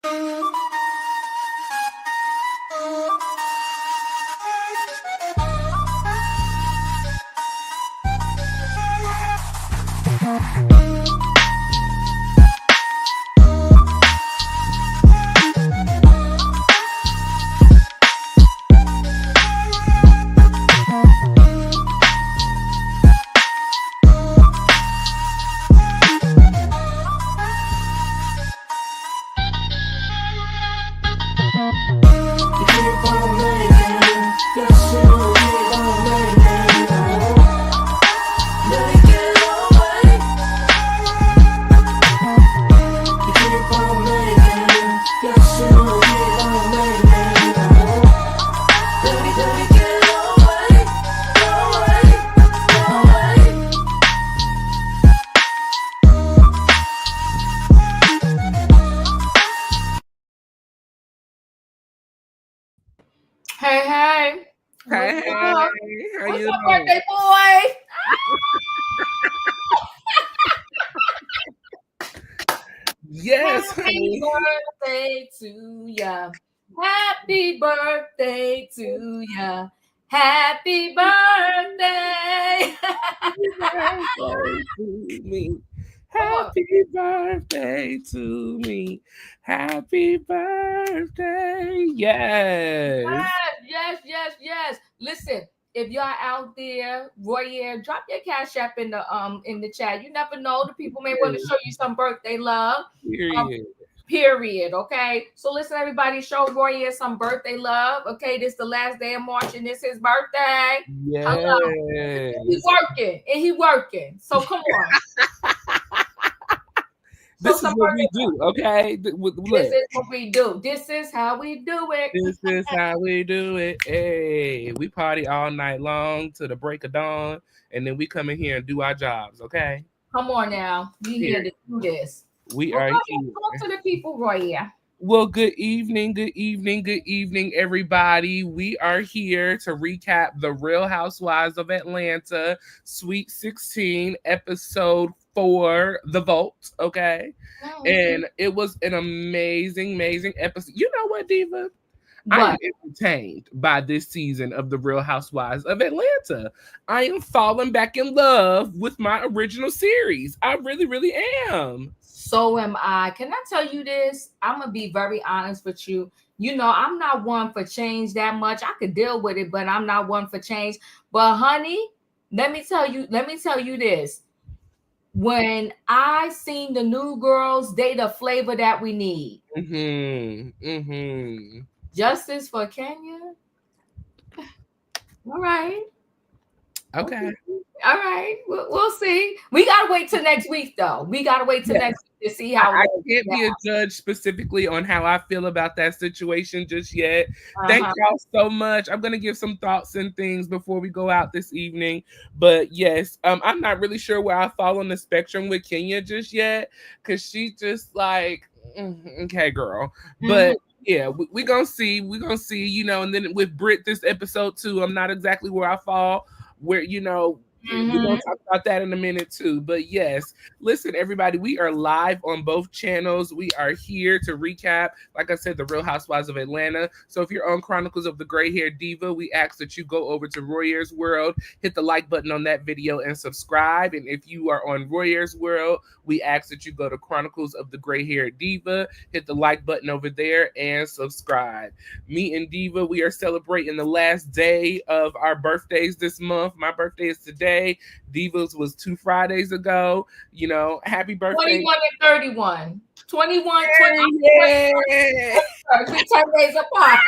Hey. Hey, Up? how What's you up, doing? birthday boy? Yes, Happy honey. birthday to ya. Happy birthday to ya. Happy birthday. Happy birthday to me. Come on. Happy birthday to me. Happy birthday. Yes. Yes. Listen, if y'all out there, Royaire, drop your cash app in the chat. You never know. The people may want to show you some birthday love. Period. Period. Okay. So listen, everybody, show Royaire some birthday love. Okay, this is the last day of March and this is his birthday. Hello. Yes. He working. So come on. This is what we do, okay? Look. This is what we do. This is how we do it. This is how we do it. Hey, we party all night long to the break of dawn, and then we come in here and do our jobs, okay? Come on now. We here to do this. We Well, are go here. ahead, talk to the people, Royaire. Well, good evening, everybody. We are here to recap the Real Housewives of Atlanta, Sweet 16, episode 4, The Vault, okay? And it was an amazing episode. You know what, Diva? I am entertained by this season of the Real Housewives of Atlanta. I am falling back in love with my original series. I really am. So am I. Can I tell you this? I'm gonna be very honest with you. You know, I'm not one for change that much. I could deal with it, but I'm not one for change. But honey, let me tell you this. When I seen the new girls, they the flavor that we need. Justice for Kenya. All right. Okay. All right. We'll see. We gotta wait till next week, though. We gotta wait till next week to see how. I can't be a judge specifically on how I feel about that situation just yet. Thank y'all so much. I'm gonna give some thoughts and things before we go out this evening. But yes, I'm not really sure where I fall on the spectrum with Kenya just yet, because she just like, okay, girl. But yeah, we gonna see. We gonna see. You know, and then with Brit this episode too, I'm not exactly where I fall. Where we're gonna talk about that in a minute too. But yes, listen, everybody, we are live on both channels. We are here to recap, like I said, the Real Housewives of Atlanta. So if you're on Chronicles of the Gray Hair Diva, we ask that you go over to Royaires World, hit the like button on that video and subscribe. And if you are on Royaires World, we ask that you go to Chronicles of the Gray Hair Diva, hit the like button over there and subscribe. Me and Diva, we are celebrating the last day of our birthdays this month. My birthday is today. Diva's was 2 Fridays ago. You know, happy birthday. 21 and 31. 21, 20. Yeah. 10 days apart.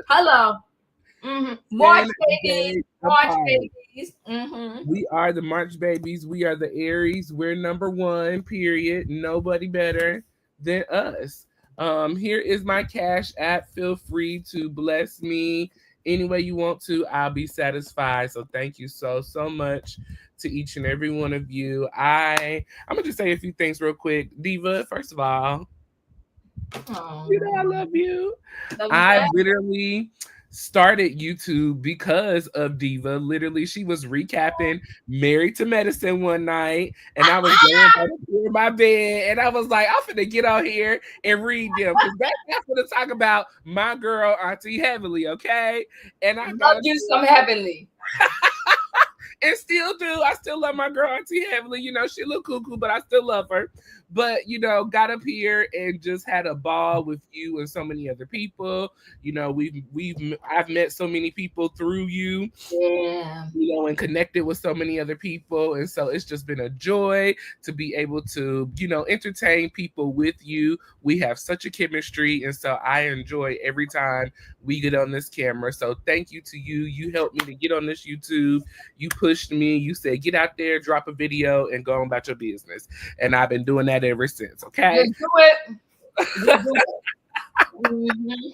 Hello. March babies. We are the March babies. We are the Aries. We're number 1, period. Nobody better than us. Here is my Cash App. Feel free to bless me any way you want to. I'll be satisfied. So thank you so much to each and every one of you. I'm gonna just say a few things real quick. Diva, first of all, you know I love you. I literally started YouTube because of Diva. Literally, she was recapping Married to Medicine one night, and I was laying by the floor of my bed, and I was like, I'm finna get on here and read them because that's gonna talk about my girl Auntie Heavenly, okay? And I love you some Heavenly. And still do. I still love my girl Auntie Heavenly. You know, she a little cuckoo, but I still love her. But, you know, got up here and just had a ball with you and so many other people. You know, I've met so many people through you. Yeah. You know, and connected with so many other people. And so it's just been a joy to be able to, you know, entertain people with you. We have such a chemistry. And so I enjoy every time we get on this camera. So thank you to you. You helped me to get on this YouTube. You pushed me. You said, get out there, drop a video, and go on about your business. And I've been doing that ever since. Okay. Just do it. Just do it. Mm-hmm.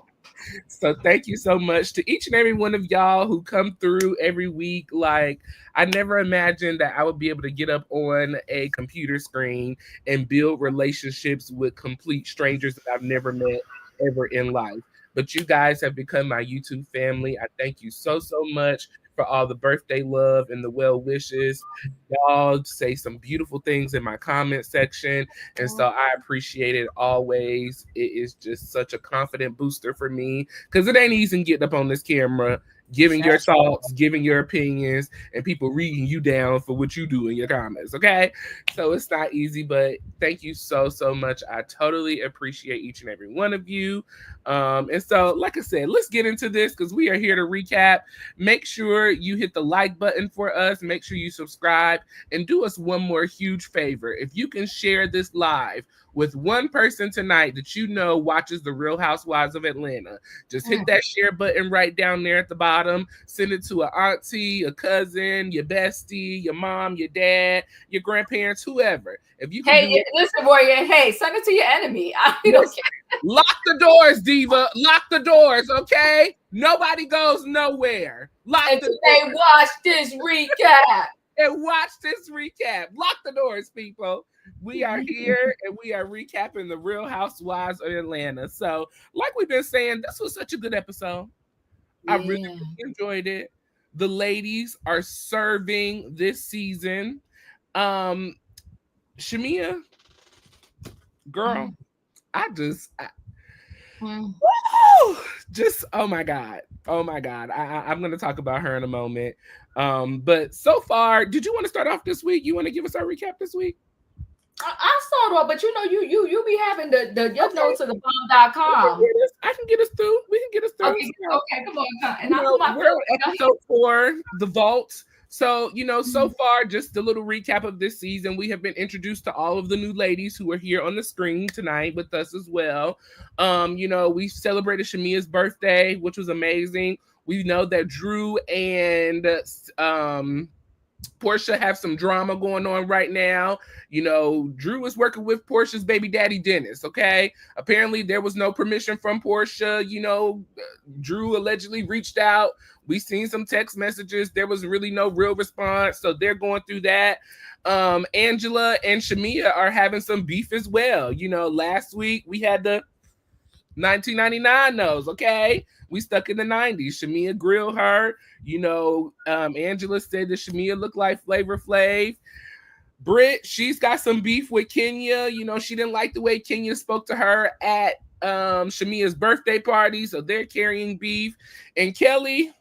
So thank you so much to each and every one of y'all who come through every week. Like, I never imagined that I would be able to get up on a computer screen and build relationships with complete strangers that I've never met ever in life. But you guys have become my YouTube family. I thank you so much for all the birthday love and the well wishes. Y'all say some beautiful things in my comment section. And so I appreciate it always. It is just such a confident booster for me because it ain't easy getting up on this camera, giving your thoughts, giving your opinions, and people reading you down for what you do in your comments. Okay. So it's not easy, but thank you so much. I totally appreciate each and every one of you. And so, like I said, let's get into this because we are here to recap. Make sure you hit the like button for us. Make sure you subscribe and do us one more huge favor. If you can share this live with one person tonight that you know watches the Real Housewives of Atlanta, just hit that share button right down there at the bottom. Send it to an auntie, a cousin, your bestie, your mom, your dad, your grandparents, whoever. If you can listen, Warrior. Hey, send it to your enemy. I don't care. Lock the doors, Diva. Lock the doors, okay? Nobody goes nowhere. Lock the doors. They watch this recap. And watch this recap. Lock the doors, people. We are here and we are recapping the Real Housewives of Atlanta. So, like we've been saying, this was such a good episode. Yeah. I really enjoyed it. The ladies are serving this season. Shamia, girl, oh my God. I'm going to talk about her in a moment. But so far, did you want to start off this week? You want to give us our recap this week? I start off, but you know, you be having your notes to the bomb.com. I can get us through. We can get us through. Okay, come on. And we're on episode 4, The Vault. So, you know, so far, just a little recap of this season. We have been introduced to all of the new ladies who are here on the screen tonight with us as well. You know, we celebrated Shamia's birthday, which was amazing. We know that Drew and Porsha have some drama going on right now. You know, Drew is working with Porsha's baby daddy, Dennis, okay? Apparently, there was no permission from Porsha. You know, Drew allegedly reached out. We seen some text messages. There was really no real response. So they're going through that. Angela and Shamia are having some beef as well. You know, last week we had the 1999 nose, okay? We stuck in the 90s. Shamia grilled her. You know, Angela said that Shamia looked like Flavor Flav. Brit, she's got some beef with Kenya. You know, she didn't like the way Kenya spoke to her at Shamia's birthday party, so they're carrying beef. And Kelly,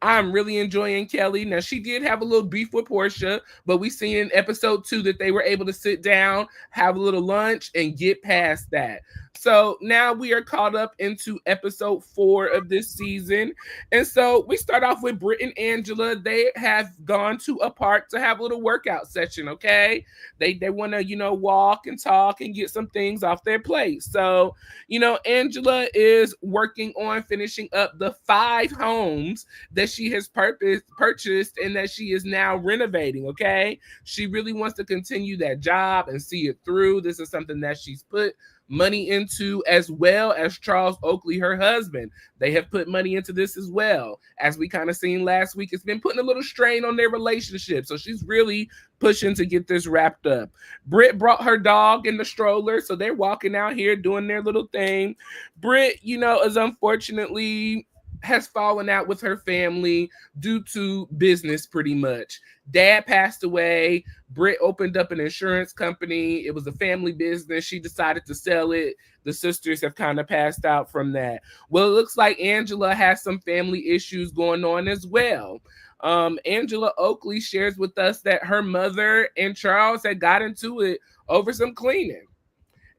I'm really enjoying Kelly. Now, she did have a little beef with Porsha, but we seen in episode 2 that they were able to sit down, have a little lunch, and get past that. So now we are caught up into episode 4 of this season. And so we start off with Britt and Angela. They have gone to a park to have a little workout session, okay? They want to, you know, walk and talk and get some things off their plate. So, you know, Angela is working on finishing up the 5 homes that she has purchased and that she is now renovating, okay? She really wants to continue that job and see it through. This is something that she's put money into, as well as Charles Oakley, her husband. They have put money into this as well. As we kind of seen last week, it's been putting a little strain on their relationship. So she's really pushing to get this wrapped up. Britt brought her dog in the stroller, so they're walking out here doing their little thing. Britt, you know, is unfortunately has fallen out with her family due to business pretty much. Dad passed away. Brit opened up an insurance company. It was a family business. She decided to sell it. The sisters have kind of passed out from that. Well, it looks like Angela has some family issues going on as well. Angela Oakley shares with us that her mother and Charles had got into it over some cleaning.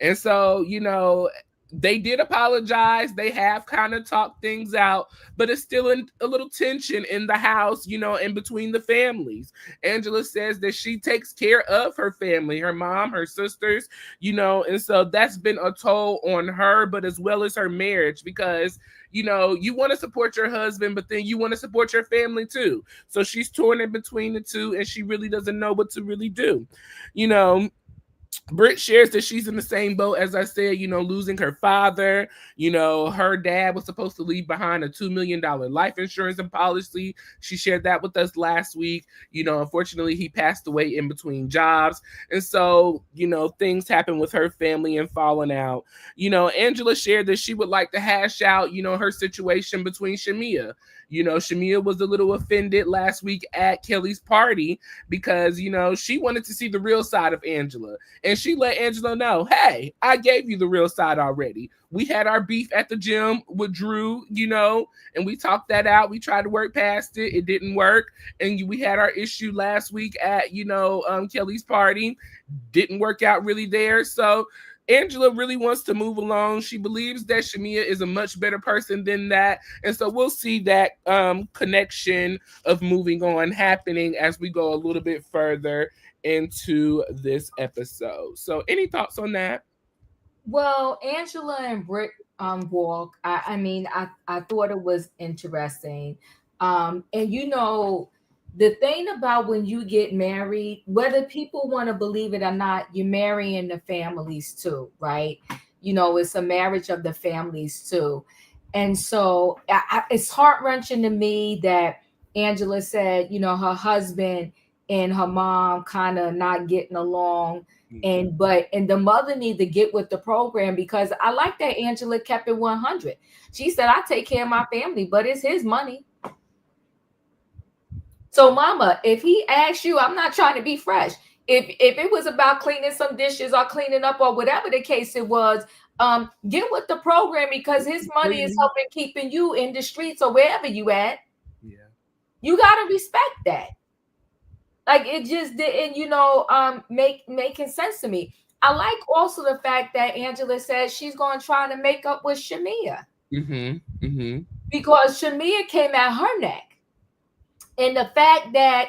And so, they did apologize. They have kind of talked things out, but it's still a little tension in the house, in between the families. Angela says that she takes care of her family, her mom, her sisters, and so that's been a toll on her, but as well as her marriage, because you want to support your husband, but then you want to support your family too. So she's torn in between the two, and she really doesn't know what to really do. Brit shares that she's in the same boat, as I said, losing her father. Her dad was supposed to leave behind a $2 million life insurance and policy. She shared that with us last week. Unfortunately, he passed away in between jobs. And so, things happen with her family and falling out. Angela shared that she would like to hash out, her situation between Shamia. Shamia was a little offended last week at Kelly's party because, she wanted to see the real side of Angela. And she let Angela know, hey, I gave you the real side already. We had our beef at the gym with Drew, and we talked that out. We tried to work past it. It didn't work. And we had our issue last week at, Kelly's party. Didn't work out really there. So Angela really wants to move along. She believes that Shamia is a much better person than that. And so we'll see that connection of moving on happening as we go a little bit further into this episode. So any thoughts on that? Well, Angela and Britt walk. I thought it was interesting. And the thing about when you get married, whether people want to believe it or not, you're marrying the families too, right? It's a marriage of the families too. And so it's heart wrenching to me that Angela said, her husband and her mom kind of not getting along. And the mother need to get with the program, because I like that Angela kept it 100. She said, I take care of my family, but it's his money. So mama, if he asks you, I'm not trying to be fresh. If it was about cleaning some dishes or cleaning up or whatever the case it was, get with the program, because his money is helping keeping you in the streets or wherever you at. Yeah. You got to respect that. Like, it just didn't, making sense to me. I like also the fact that Angela says she's going to try to make up with Shamia. Because Shamia came at her neck. And the fact that,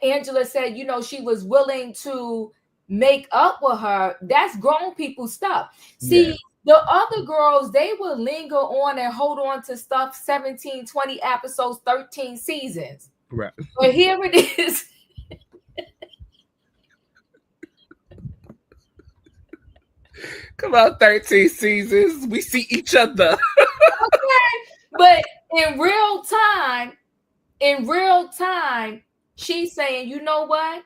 Angela said, she was willing to make up with her, that's grown people stuff. See, the other girls, they will linger on and hold on to stuff 17, 20 episodes, 13 seasons. Right. But here it is. Come on, 13 seasons. We see each other. Okay. But in real time, she's saying, you know what?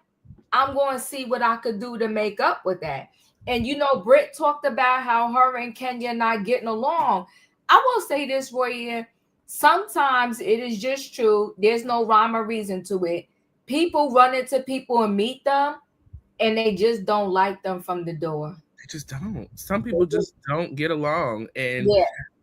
I'm going to see what I could do to make up with that. And, Britt talked about how her and Kenya not getting along. I will say this, Royaire. Sometimes it is just true. There's no rhyme or reason to it. People run into people and meet them, and they just don't like them from the door. They just don't. Some people just don't get along. And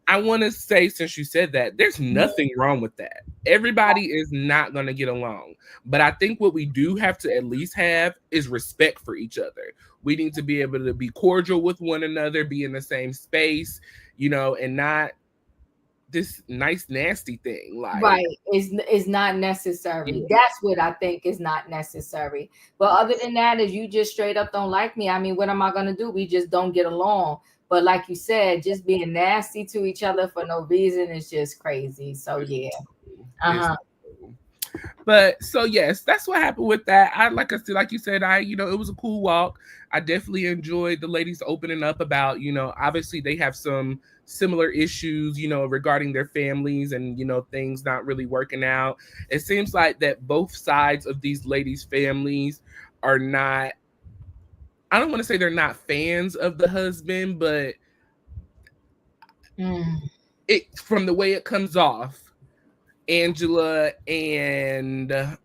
I want to say, since you said that, there's nothing wrong with that. Everybody is not going to get along. But I think what we do have to at least have is respect for each other. We need to be able to be cordial with one another, be in the same space, and not this nice nasty thing. Like, right, is not necessary. That's what I think is not necessary. But other than that, if you just straight up don't like me, what am I going to do? We just don't get along. But like you said, just being nasty to each other for no reason is just crazy. So yeah. But so yes, that's what happened with that. Like you said, it was a cool walk. I definitely enjoyed the ladies opening up about, obviously they have some similar issues, regarding their families and, things not really working out. It seems like that both sides of these ladies' families are not, I don't want to say they're not fans of the husband, but it from the way it comes off, Angela and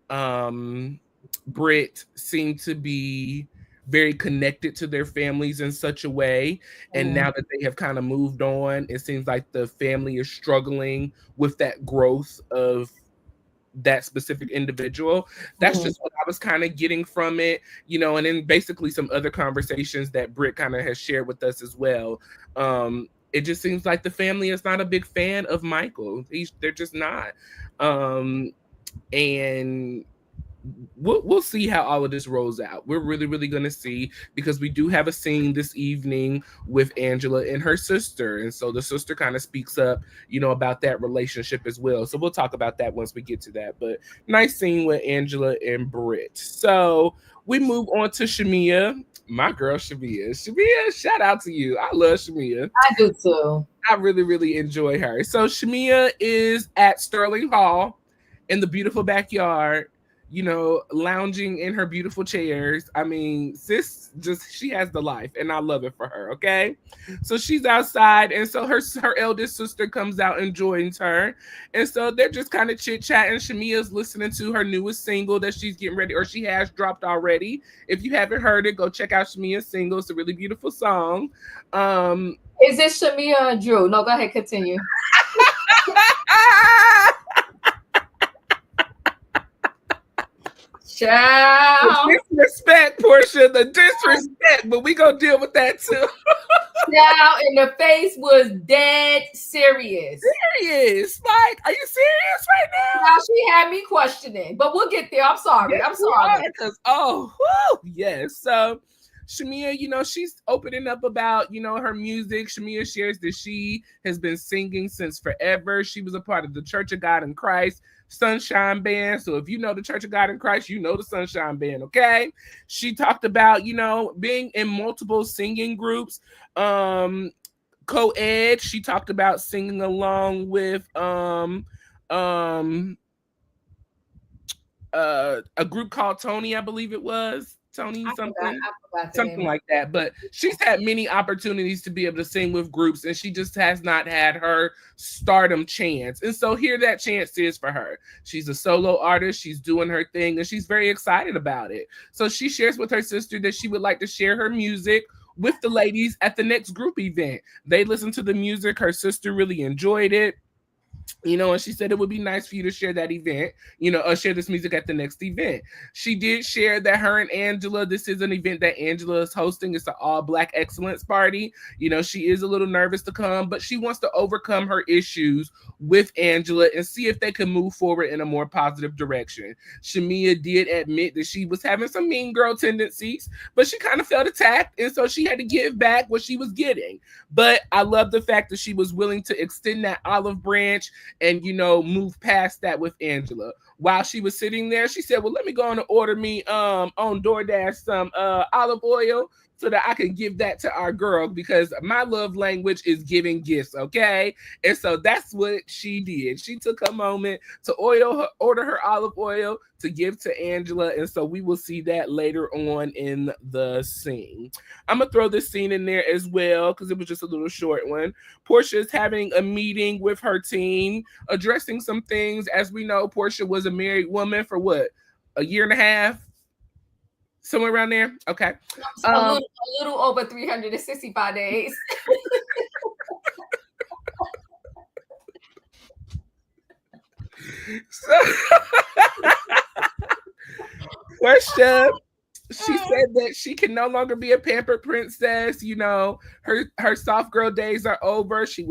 Brit seem to be very connected to their families in such a way. And now that they have kind of moved on, it seems like the family is struggling with that growth of that specific individual. That's just what I was kind of getting from it, you know, and then basically some other conversations that Britt kind of has shared with us as well. It just seems like the family is not a big fan of Michael. They're just not. And we'll see how all of this rolls out. We're really going to see, because we do have a scene this evening with Angela and her sister, and so the sister kind of speaks up, you know, about that relationship as well. So we'll talk about that once we get to that. But nice scene with Angela and Britt. So we move on to Shamia, my girl Shamia. Shamia, shout out to you. I love Shamia. I do too. I really enjoy her. So Shamia is at Sterling Hall in the beautiful backyard, you know, lounging in her beautiful chairs. I mean, sis, she has the life, and I love it for her, okay? So she's outside, and so her eldest sister comes out and joins her. And so they're just kind of chit-chatting. Shamia's listening to her newest single that she's getting ready, or she has dropped already. If you haven't heard it, go check out Shamia's single. It's a really beautiful song. Is it Shamia and Drew? No, go ahead, continue. Child. The disrespect, Porsha, the disrespect, but we gonna deal with that too. Child, and the face was dead serious. Serious? Like, are you serious right now? Now she had me questioning, but we'll get there. I'm sorry. Yes, I'm sorry. Because yes. So Shamia, you know, she's opening up about, you know, her music. Shamia shares that she has been singing since forever. She was a part of the Church of God in Christ Sunshine Band. So if you know the Church of God in Christ, you know the Sunshine Band, okay? She talked about, you know, being in multiple singing groups, co-ed. She talked about singing along with a group called Tony, I believe it was. Tony something like that. But she's had many opportunities to be able to sing with groups, and she just has not had her stardom chance. And so here that chance is for her. She's a solo artist. She's doing her thing, and she's very excited about it. So she shares with her sister that she would like to share her music with the ladies at the next group event. They listened to the music. Her sister really enjoyed it. You know, and she said it would be nice for you to share that event, you know, share this music at the next event. She did share that her and Angela, this is an event that Angela is hosting. It's an all-Black excellence party. You know, she is a little nervous to come, but she wants to overcome her issues with Angela and see if they can move forward in a more positive direction. Shamia did admit that she was having some mean girl tendencies, but she kind of felt attacked, and so she had to give back what she was getting. But I love the fact that she was willing to extend that olive branch and, you know, move past that with Angela. While she was sitting there, she said, well, let me go on and order me on DoorDash some olive oil so that I can give that to our girl, because my love language is giving gifts, okay? And so that's what she did. She took a moment to order her olive oil to give to Angela, and so we will see that later on in the scene. I'm going to throw this scene in there as well because it was just a little short one. Porsha is having a meeting with her team, addressing some things. As we know, Porsha was a married woman for what, a year and a half? Somewhere around there? Okay. A little over 365 days. So, Porsha, she said that she can no longer be a pampered princess. You know, her soft girl days are over. She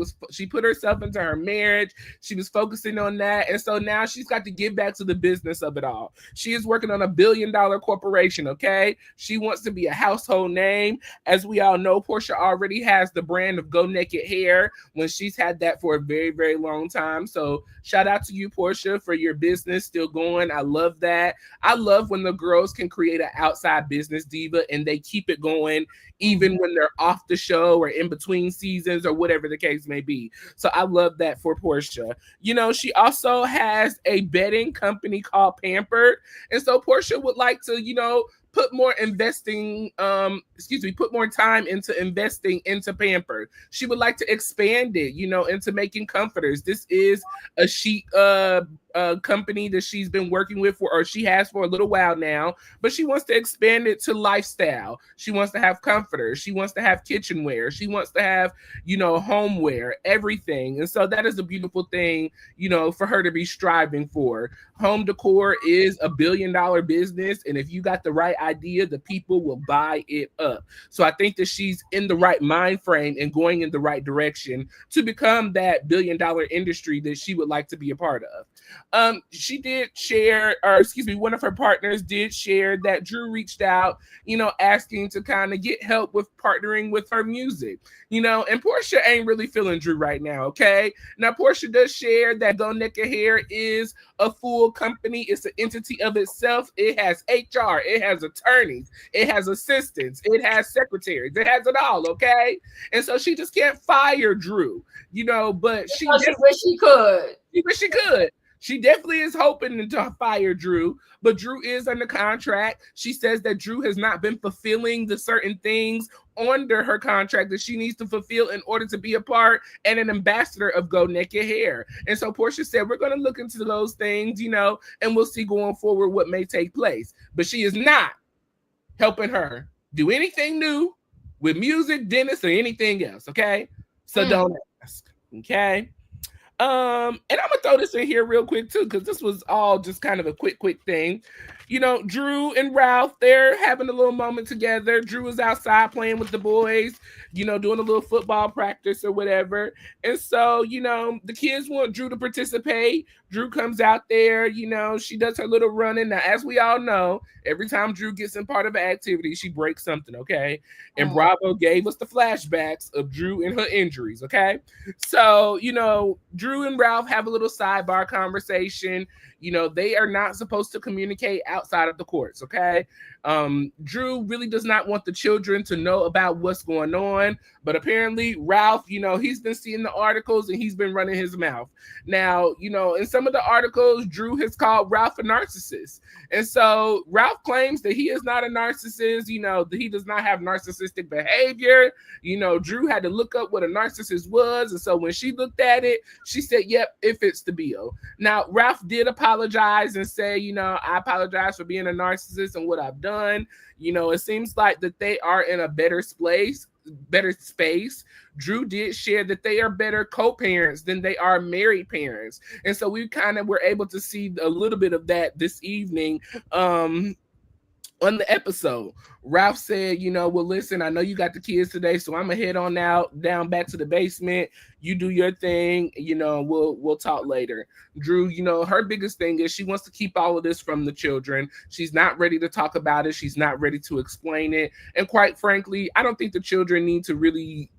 put herself into her marriage. She was focusing on that. And so now she's got to give back to the business of it all. She is working on $1 billion corporation, okay? She wants to be a household name. As we all know, Porsha already has the brand of Go Naked Hair when she's had that for a very, very long time. So shout out to you, Porsha, for your business still going. I love that. I love when the girls can create an outside business, Diva, and they keep it going even when they're off the show or in between seasons or whatever the case may be. So I love that for Porsha. You know, she also has a bedding company called Pampered, and so Porsha would like to, you know, put more put more time into investing into Pamper. She would like to expand it, into making comforters. This is a sheet company that she's been working with or she has for a little while now, but she wants to expand it to lifestyle. She wants to have comforters. She wants to have kitchenware. She wants to have, homeware, everything. And so that is a beautiful thing, for her to be striving for. Home decor is $1 billion business. And if you got the right idea, the people will buy it up. So I think that she's in the right mind frame and going in the right direction to become that $1 billion industry that she would like to be a part of. She did share, one of her partners did share that Drew reached out, asking to kind of get help with partnering with her music, and Porsha ain't really feeling Drew right now. Okay. Now, Porsha does share that Go Naked Hair is a full company. It's an entity of itself. It has HR, it has attorneys, it has assistants, it has secretaries, it has it all. Okay. And so she just can't fire Drew, but she wish she could. She wish she could. She definitely is hoping to fire Drew, but Drew is under contract. She says that Drew has not been fulfilling the certain things under her contract that she needs to fulfill in order to be a part and an ambassador of Go Naked Hair. And so Porsha said, we're going to look into those things, and we'll see going forward what may take place. But she is not helping her do anything new with music, dentists, or anything else, okay? So don't ask, okay? And I'm gonna throw this in here real quick too, because this was all just kind of a quick thing. Drew and Ralph, they're having a little moment together. Drew is outside playing with the boys, doing a little football practice or whatever. And so, the kids want Drew to participate. Drew comes out there, she does her little running. Now, as we all know, every time Drew gets in part of an activity, she breaks something, okay? And Bravo gave us the flashbacks of Drew and her injuries, okay? So, Drew and Ralph have a little sidebar conversation. They are not supposed to communicate outside of the courts, okay? Drew really does not want the children to know about what's going on, but apparently Ralph, he's been seeing the articles and he's been running his mouth. Now, in some of the articles, Drew has called Ralph a narcissist. And so Ralph claims that he is not a narcissist, that he does not have narcissistic behavior. Drew had to look up what a narcissist was. And so when she looked at it, she said, yep, it fits the bill. Now, Ralph did apologize and say, I apologize for being a narcissist and what I've done. It seems like that they are in a better space. Drew did share that they are better co-parents than they are married parents. And so we kind of were able to see a little bit of that this evening on the episode. Ralph said, well, listen, I know you got the kids today, so I'm gonna head on down back to the basement. You do your thing, we'll talk later. Drew, her biggest thing is she wants to keep all of this from the children. She's not ready to talk about it. She's not ready to explain it. And quite frankly, I don't think the children need to really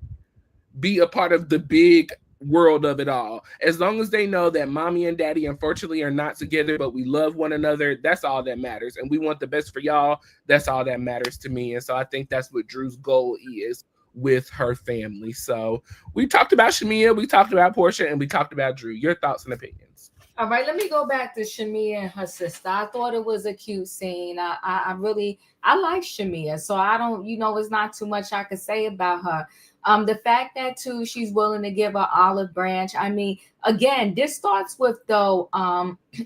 be a part of the big world of it all. As long as they know that mommy and daddy unfortunately are not together, but we love one another, that's all that matters. And we want the best for y'all. That's all that matters to me. And so I think that's what Drew's goal is with her family. So we talked about Shamia, we talked about Porsha, and we talked about Drew. Your thoughts and opinions. All right, let me go back to Shamia and her sister. I thought it was a cute scene. I like Shamia, so I don't, it's not too much I could say about her. The fact that too she's willing to give her olive branch. I mean, again, this starts with though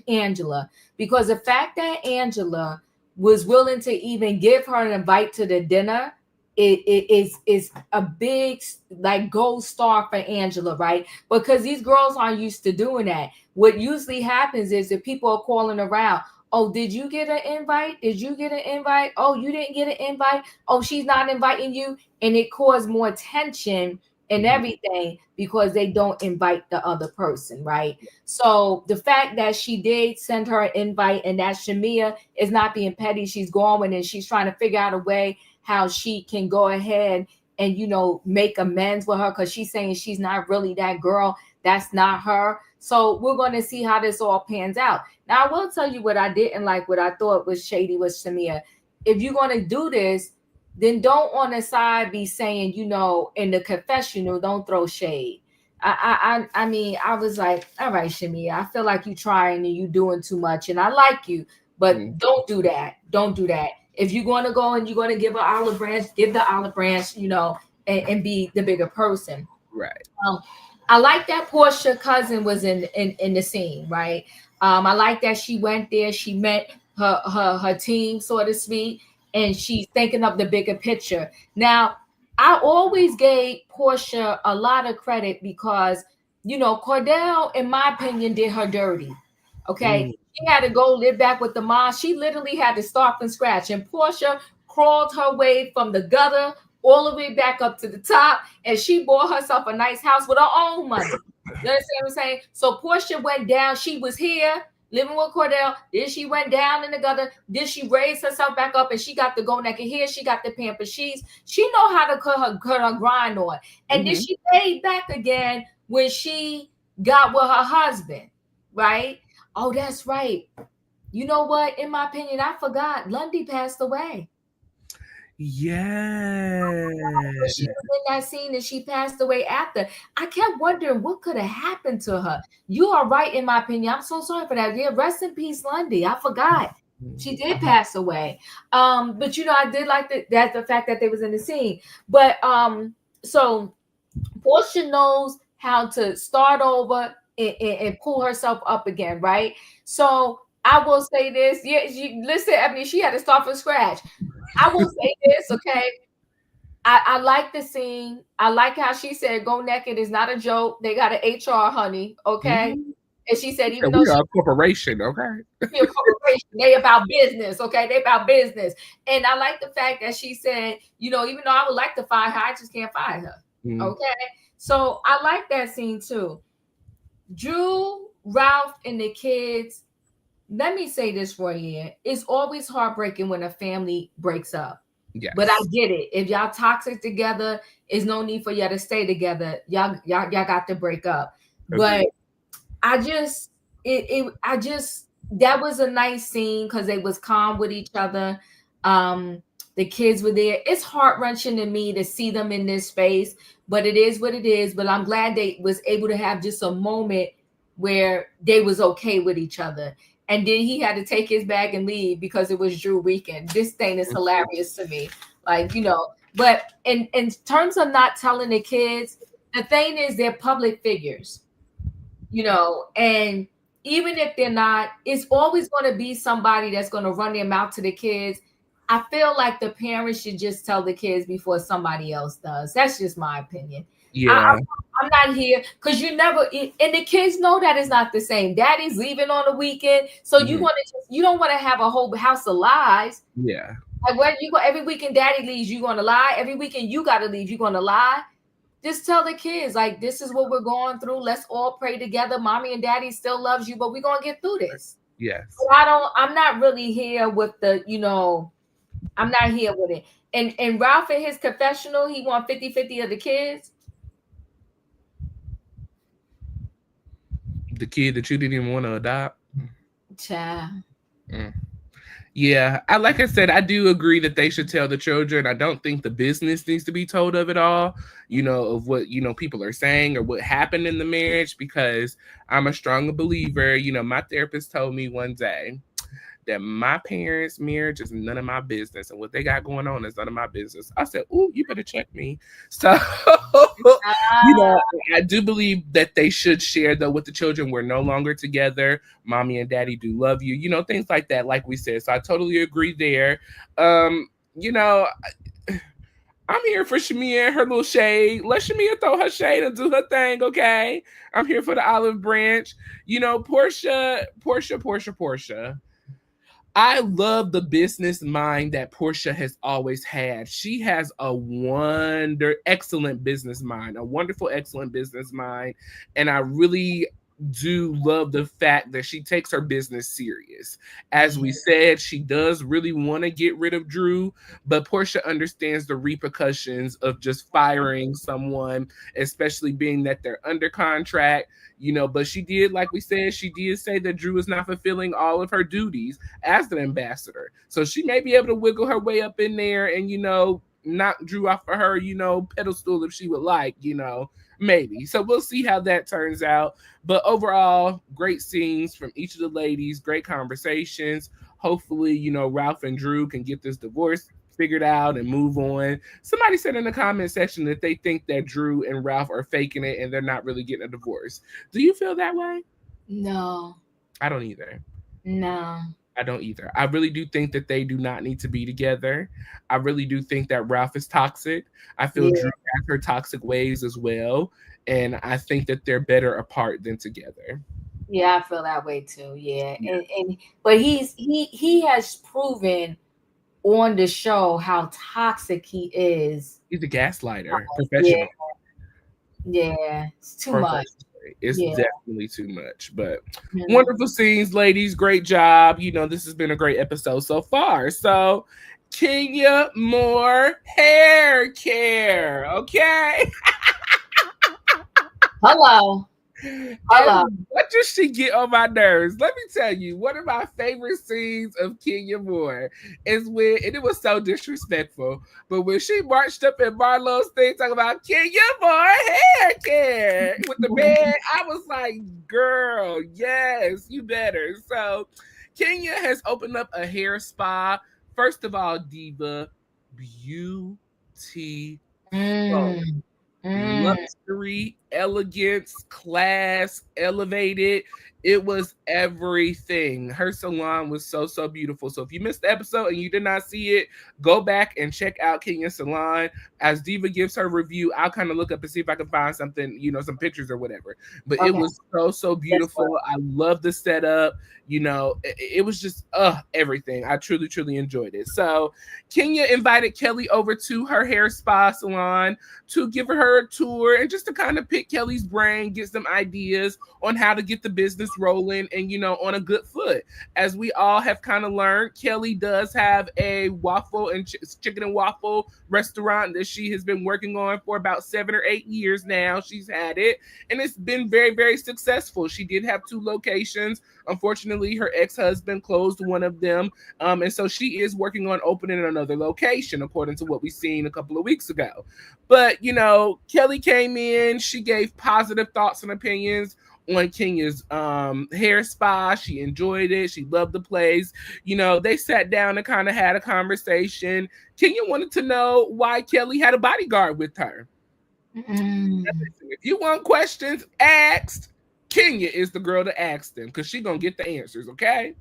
Angela, because the fact that Angela was willing to even give her an invite to the dinner, it is a big gold star for Angela, right? Because these girls aren't used to doing that. What usually happens is that people are calling around. Oh, did you get an invite? Did you get an invite? Oh, you didn't get an invite? Oh, she's not inviting you. And it caused more tension and everything because they don't invite the other person, right? So the fact that she did send her an invite and that Shamia is not being petty, she's going and she's trying to figure out a way how she can go ahead and, make amends with her because she's saying she's not really that girl. That's not her. So we're going to see how this all pans out. Now, I will tell you what I didn't like, what I thought was shady with Shamia. If you're going to do this, then don't on the side be saying, in the confessional, don't throw shade. I mean, I was like, all right, Shamia, I feel like you trying and you doing too much and I like you, but don't do that. Don't do that. If you're going to go and you're going to give an olive branch, give the olive branch, and be the bigger person. Right. I like that Porsha cousin was in the scene, right? I like that she went there, she met her team, so to speak, and she's thinking of the bigger picture. Now, I always gave Porsha a lot of credit because Cordell, in my opinion, did her dirty. Okay. She had to go live back with the mom. She literally had to start from scratch. And Porsha crawled her way from the gutter all the way back up to the top, and she bought herself a nice house with her own money. You understand what I'm saying? So Porsha went down. She was here living with Cordell. Then she went down in the gutter. Then she raised herself back up, and she got the go naked here. She got the pamper sheets. She know how to cut her grind on. And then she paid back again when she got with her husband, right? Oh, that's right. You know what? In my opinion, I forgot. Lundy passed away. Yeah. She was in that scene and she passed away after. I kept wondering what could have happened to her. You are right, in my opinion. I'm so sorry for that. Yeah, rest in peace, Lundy. I forgot. She did pass away. But I did like the fact that they was in the scene. But so Porsha knows how to start over and pull herself up again, right? So I will say this. Yeah, listen, Ebony, she had to start from scratch. I will say this, okay? I like the scene. I like how she said go naked is not a joke. They got an HR, honey, okay? And she said, even though we are a corporation, okay? Be a corporation, they about business, okay? They about business. And I like the fact that she said, even though I would like to fire her, I just can't fire her. Okay. So I like that scene too. Drew, Ralph, and the kids. Let me say this for you. It's always heartbreaking when a family breaks up. Yes. But I get it. If y'all toxic together, there's no need for y'all to stay together. Y'all got to break up. Okay. But I just that was a nice scene because they was calm with each other. The kids were there. It's heart-wrenching to me to see them in this space, but it is what it is. But I'm glad they was able to have just a moment where they was okay with each other. And then he had to take his bag and leave because it was Drew weekend. This thing is hilarious to me. But in terms of not telling the kids, the thing is they're public figures, and even if they're not, it's always going to be somebody that's going to run their mouth to the kids. I feel like the parents should just tell the kids before somebody else does. That's just my opinion. Yeah. I'm not here because and the kids know that it's not the same. Daddy's leaving on the weekend. So you don't want to have a whole house of lies. Yeah. Like where you go every weekend, daddy leaves, you're gonna lie. Every weekend you gotta leave, you're gonna lie. Just tell the kids, like, this is what we're going through. Let's all pray together. Mommy and daddy still loves you, but we're gonna get through this. Yes. But I'm not really here with the, I'm not here with it. And Ralph in his confessional, he want 50-50 of the kids. The kid that you didn't even want to adopt. Child. Yeah, like I said, I do agree that they should tell the children. I don't think the business needs to be told of it all, of what, people are saying or what happened in the marriage, because I'm a strong believer. My therapist told me one day that my parents' marriage is none of my business, and what they got going on is none of my business. I said, "Ooh, you better check me." So, I do believe that they should share, though, with the children. We're no longer together. Mommy and daddy do love you. Things like that, like we said. So I totally agree there. I'm here for Shamia and her little shade. Let Shamia throw her shade and do her thing, okay? I'm here for the olive branch. Porsha. I love the business mind that Porsha has always had. She has a excellent business mind, a wonderful, excellent business mind. And I really do love the fact that she takes her business serious. As we said, she does really want to get rid of Drew, but Porsha understands the repercussions of just firing someone, especially being that they're under contract, but she did, like we said, she did say that Drew is not fulfilling all of her duties as an ambassador. So she may be able to wiggle her way up in there and, knock Drew off of her, pedestal if she would like, maybe. So we'll see how that turns out. But overall, great scenes from each of the ladies, great conversations. hopefully, Ralph and Drew can get this divorce figured out and move on. Somebody said in the comment section that they think that Drew and Ralph are faking it and they're not really getting a divorce. Do you feel that way? No. I don't either. No. I don't either. I really do think that they do not need to be together. I really do think that Ralph is toxic. I feel Drew has her toxic ways as well. And I think that they're better apart than together. Yeah, I feel that way too. Yeah. And but he has proven on the show how toxic he is. He's a gaslighter, Yeah. professional. Yeah. It's too much. It's definitely too much, but wonderful scenes, ladies. Great job. This has been a great episode so far. So, Kenya Moore hair care, okay? Hello. What does she get on my nerves? Let me tell you, one of my favorite scenes of Kenya Moore is when, and it was so disrespectful, but when she marched up in Marlowe's thing talking about Kenya Moore hair care with the bed, I was like, girl, yes, you better. So Kenya has opened up a hair spa. First of all, Diva, beautiful. Luxury, elegance, class, elevated. It was everything. Her salon was so, so beautiful. So if you missed the episode and you did not see it, go back and check out Kenya's salon. As Diva gives her review, I'll kind of look up and see if I can find something, some pictures or whatever. But it was so, so beautiful. I love the setup. It was just everything. I truly, truly enjoyed it. So Kenya invited Kelly over to her hair spa salon to give her a tour and just to kind of pick Kelly's brain, get some ideas on how to get the business rolling and, on a good foot. As we all have kind of learned, Kelly does have a waffle and chicken and waffle restaurant that she has been working on for about 7 or 8 years now. She's had it and it's been very, very successful. She did have 2 locations. Unfortunately, her ex-husband closed one of them. And so she is working on opening another location, according to what we seen a couple of weeks ago. But, Kelly came in. She gave positive thoughts and opinions on Kenya's hair spa. She enjoyed it. She loved the place. They sat down and kind of had a conversation. Kenya wanted to know why Kelly had a bodyguard with her. If you want questions asked, Kenya is the girl to ask them because she's going to get the answers, okay?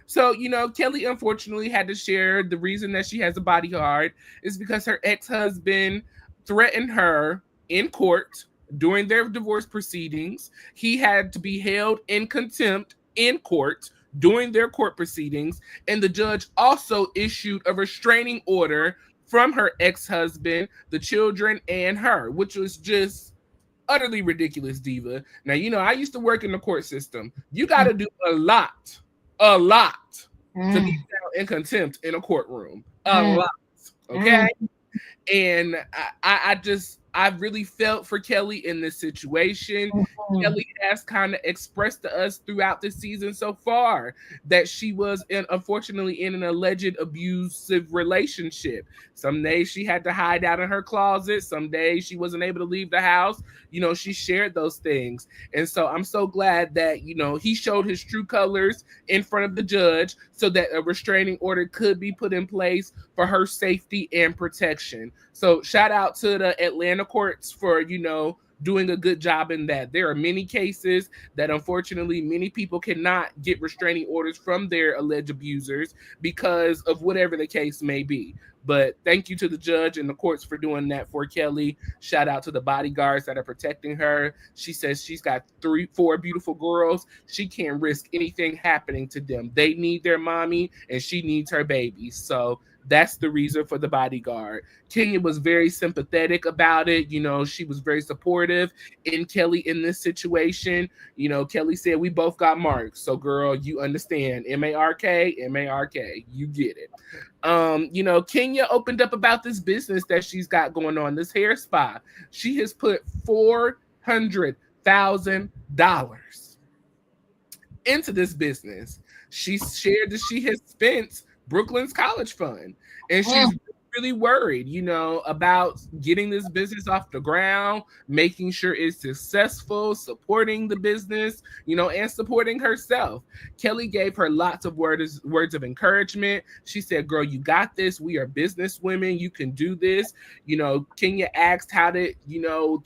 So, Kelly unfortunately had to share the reason that she has a bodyguard is because her ex-husband threatened her in court during their divorce proceedings. He had to be held in contempt in court during their court proceedings, and the judge also issued a restraining order from her ex-husband, the children, and her, which was just utterly ridiculous, Diva. Now, I used to work in the court system. You got to do a lot to be found in contempt in a courtroom. A lot, okay? And I really felt for Kelly in this situation. Kelly has kind of expressed to us throughout the season so far that she was unfortunately in an alleged abusive relationship. Some days she had to hide out in her closet. Some days she wasn't able to leave the house. She shared those things. And so I'm so glad that, he showed his true colors in front of the judge so that a restraining order could be put in place for her safety and protection. So shout out to the Atlanta courts for, doing a good job in that. There are many cases that unfortunately many people cannot get restraining orders from their alleged abusers because of whatever the case may be. But thank you to the judge and the courts for doing that for Kelly. Shout out to the bodyguards that are protecting her. She says she's got 4 beautiful girls. She can't risk anything happening to them. They need their mommy and she needs her baby. So that's the reason for the bodyguard. Kenya was very sympathetic about it. She was very supportive in Kelly in this situation. Kelly said, we both got marks. So girl, you understand. M-A-R-K, M-A-R-K. You get it. Kenya opened up about this business that she's got going on, this hair spa. She has put $400,000 into this business. She shared that she has spent Brooklyn's college fund, and she's really worried, about getting this business off the ground, making sure it's successful, supporting the business, and supporting herself. Kelly gave her lots of words of encouragement. She said, "Girl, you got this. We are business women. You can do this." Kenya asked how did, Nana's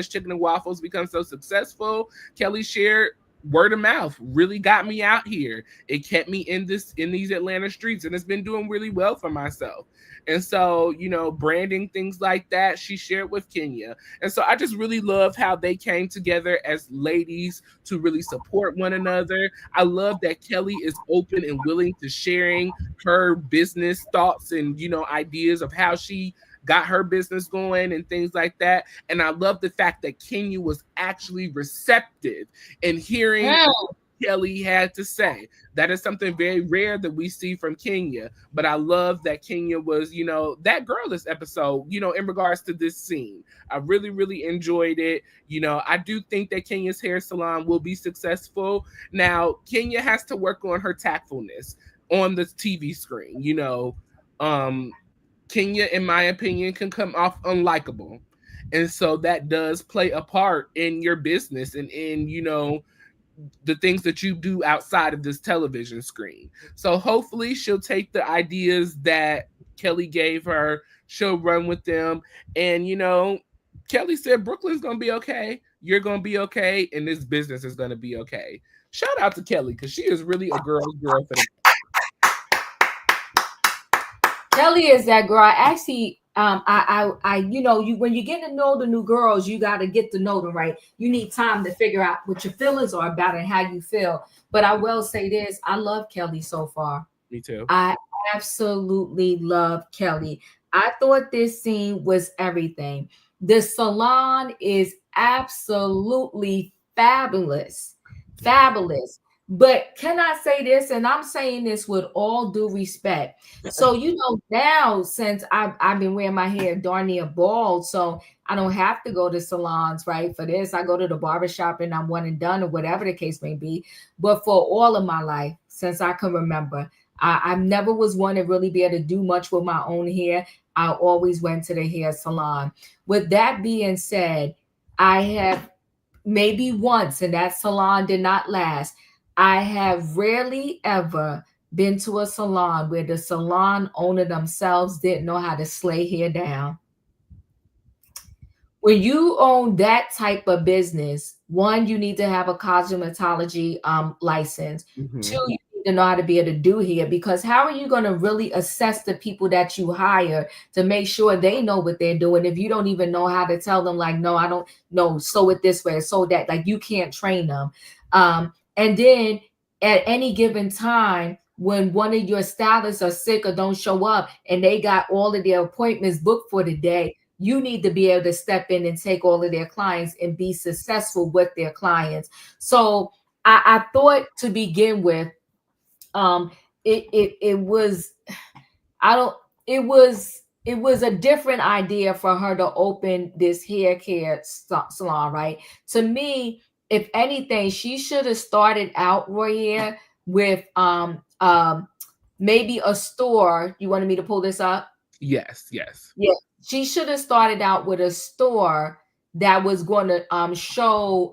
Chicken and Waffles become so successful. Kelly shared word of mouth really got me out here. It kept me in these Atlanta streets, and it's been doing really well for myself. And so, branding, things like that, she shared with Kenya. And so I just really love how they came together as ladies to really support one another. I love that Kelly is open and willing to sharing her business thoughts and, ideas of how she got her business going and things like that. And I love the fact that Kenya was actually receptive in hearing what Kelly had to say. That is something very rare that we see from Kenya. But I love that Kenya was, that girl this episode, in regards to this scene. I really, really enjoyed it. I do think that Kenya's hair salon will be successful. Now, Kenya has to work on her tactfulness on the TV screen. Kenya, in my opinion, can come off unlikable. And so that does play a part in your business and in, the things that you do outside of this television screen. So hopefully she'll take the ideas that Kelly gave her, she'll run with them. And, Kelly said Brooklyn's going to be okay. You're going to be okay. And this business is going to be okay. Shout out to Kelly because she is really a girl's girl for the Kelly is that girl. Actually, when you get to know the new girls, you got to get to know them, right? You need time to figure out what your feelings are about and how you feel. But I will say this: I love Kelly so far. Me too. I absolutely love Kelly. I thought this scene was everything. The salon is absolutely fabulous, fabulous. But can I say this? And I'm saying this with all due respect. So, now since I've been wearing my hair darn near bald, so I don't have to go to salons, right? For this, I go to the barbershop and I'm one and done or whatever the case may be. But for all of my life, since I can remember, I never was one to really be able to do much with my own hair. I always went to the hair salon. With that being said, I have maybe once, and that salon did not last. I have rarely ever been to a salon where the salon owner themselves didn't know how to slay hair down. When you own that type of business, one, you need to have a cosmetology license. Mm-hmm. Two, you need to know how to be able to do hair, because how are you going to really assess the people that you hire to make sure they know what they're doing if you don't even know how to tell them, like, no, I don't know, sew it this way, sew that, like you can't train them. And then at any given time, when one of your stylists are sick or don't show up and they got all of their appointments booked for the day, you need to be able to step in and take all of their clients and be successful with their clients. So I thought to begin with, it was a different idea for her to open this hair care salon, right? To me, if anything, she should have started out, Royaire, with maybe a store. You wanted me to pull this up? Yes. Yeah. She should have started out with a store that was going to show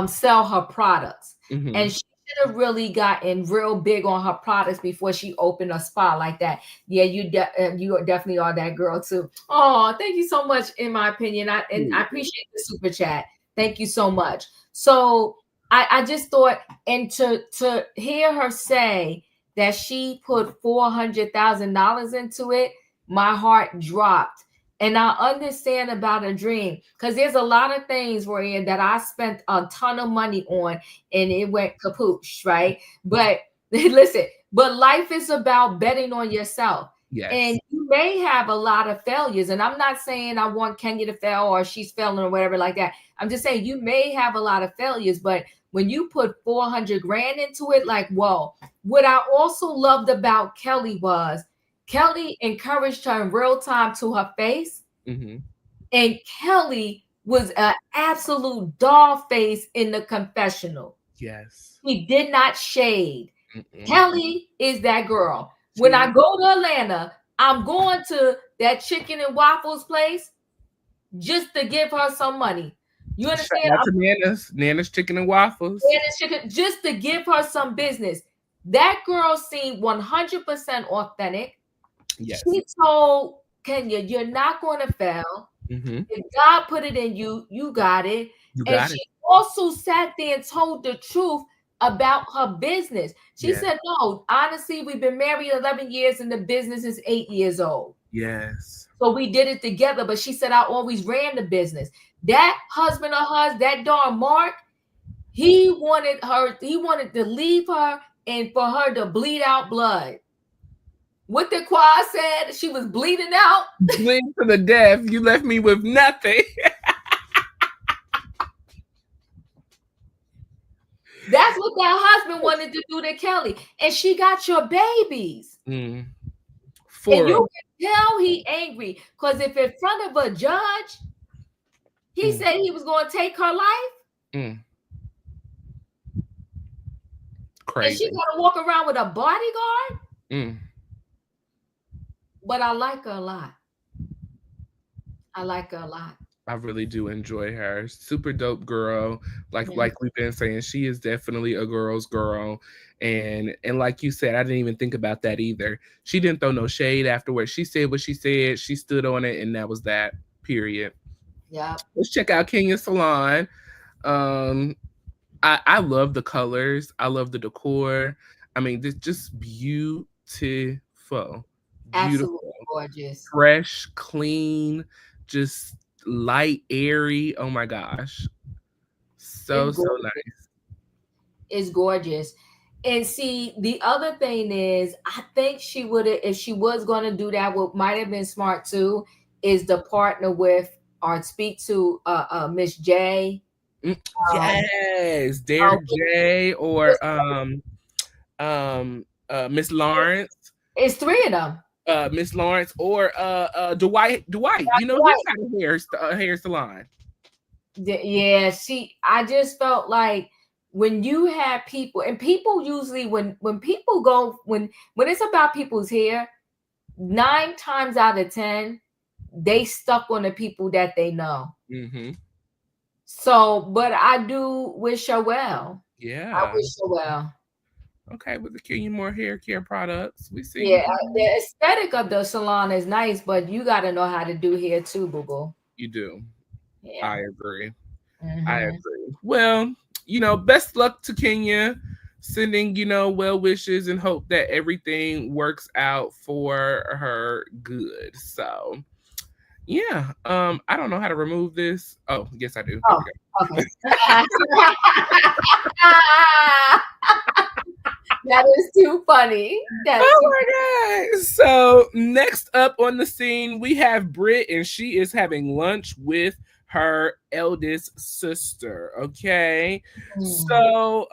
sell her products. Mm-hmm. And she should have really gotten real big on her products before she opened a spa like that. Yeah, you definitely are that girl too. Oh, thank you so much, in my opinion. I appreciate the super chat. Thank you so much. So I just thought, and to hear her say that she put $400,000 into it, my heart dropped. And I understand about a dream, because there's a lot of things, Roya, that I spent a ton of money on and it went kapoosh, right? But listen, but life is about betting on yourself. Yes. And you may have a lot of failures. And I'm not saying I want Kenya to fail or she's failing or whatever like that. I'm just saying you may have a lot of failures, but when you put 400 grand into it, like, whoa. What I also loved about Kelly was Kelly encouraged her in real time to her face. Mm-hmm. And Kelly was an absolute doll face in the confessional. Yes. He did not shade. Mm-mm. Kelly is that girl. When I go to Atlanta, I'm going to that chicken and waffles place just to give her some money. You understand? Shout out to Nana's Chicken and Waffles. Nana's Chicken, just to give her some business. That girl seemed 100% authentic. Yes. She told Kenya, you're not going to fail. Mm-hmm. If God put it in you, you got it. She also sat there and told the truth about her business. She said, no, honestly, we've been married 11 years and the business is 8 years old. Yes. So we did it together. But she said, I always ran the business. That husband of hers, that darn Mark, he wanted to leave her and for her to bleed out blood. What the choir said, she was bleeding out. Bleeding to the death. You left me with nothing. That's what that husband wanted to do to Kelly. And she got your babies. And you can tell he angry. Because if in front of a judge, he said he was going to take her life. Crazy. And she got to walk around with a bodyguard. But I like her a lot. I really do enjoy her. Super dope girl. Like we've been saying, she is definitely a girl's girl. And like you said, I didn't even think about that either. She didn't throw no shade afterwards. She said what she said. She stood on it, and that was that. Period. Yeah. Let's check out Kenya's salon. I love the colors. I love the decor. I mean, this just beautiful. Absolutely gorgeous. Fresh, clean, just light, airy. Oh my gosh. So nice. It's gorgeous. And see, the other thing is, I think she would have, if she was going to do that, what might have been smart too, is to partner with or speak to Miss J. Yes, Derek J or Miss Lawrence. It's 3 of them. Miss Lawrence or Dwight. You know, he's got a hair salon. Yeah, I just felt like when you have people, and people usually when people go when it's about people's hair, 9 times out of 10 they stuck on the people that they know. Mm-hmm. So, but I do wish her well. Yeah, I wish her well. Okay, with the Kenya more hair care products, we see. Yeah, the aesthetic of the salon is nice, but you got to know how to do hair too, boo-boo. You do. Yeah. I agree. Mm-hmm. I agree. Well, best luck to Kenya. Sending, well wishes and hope that everything works out for her good. So, yeah. I don't know how to remove this. Oh, yes, I do. Oh, okay. That is too funny. My God. So next up on the scene, we have Brit, and she is having lunch with her eldest sister. Okay. So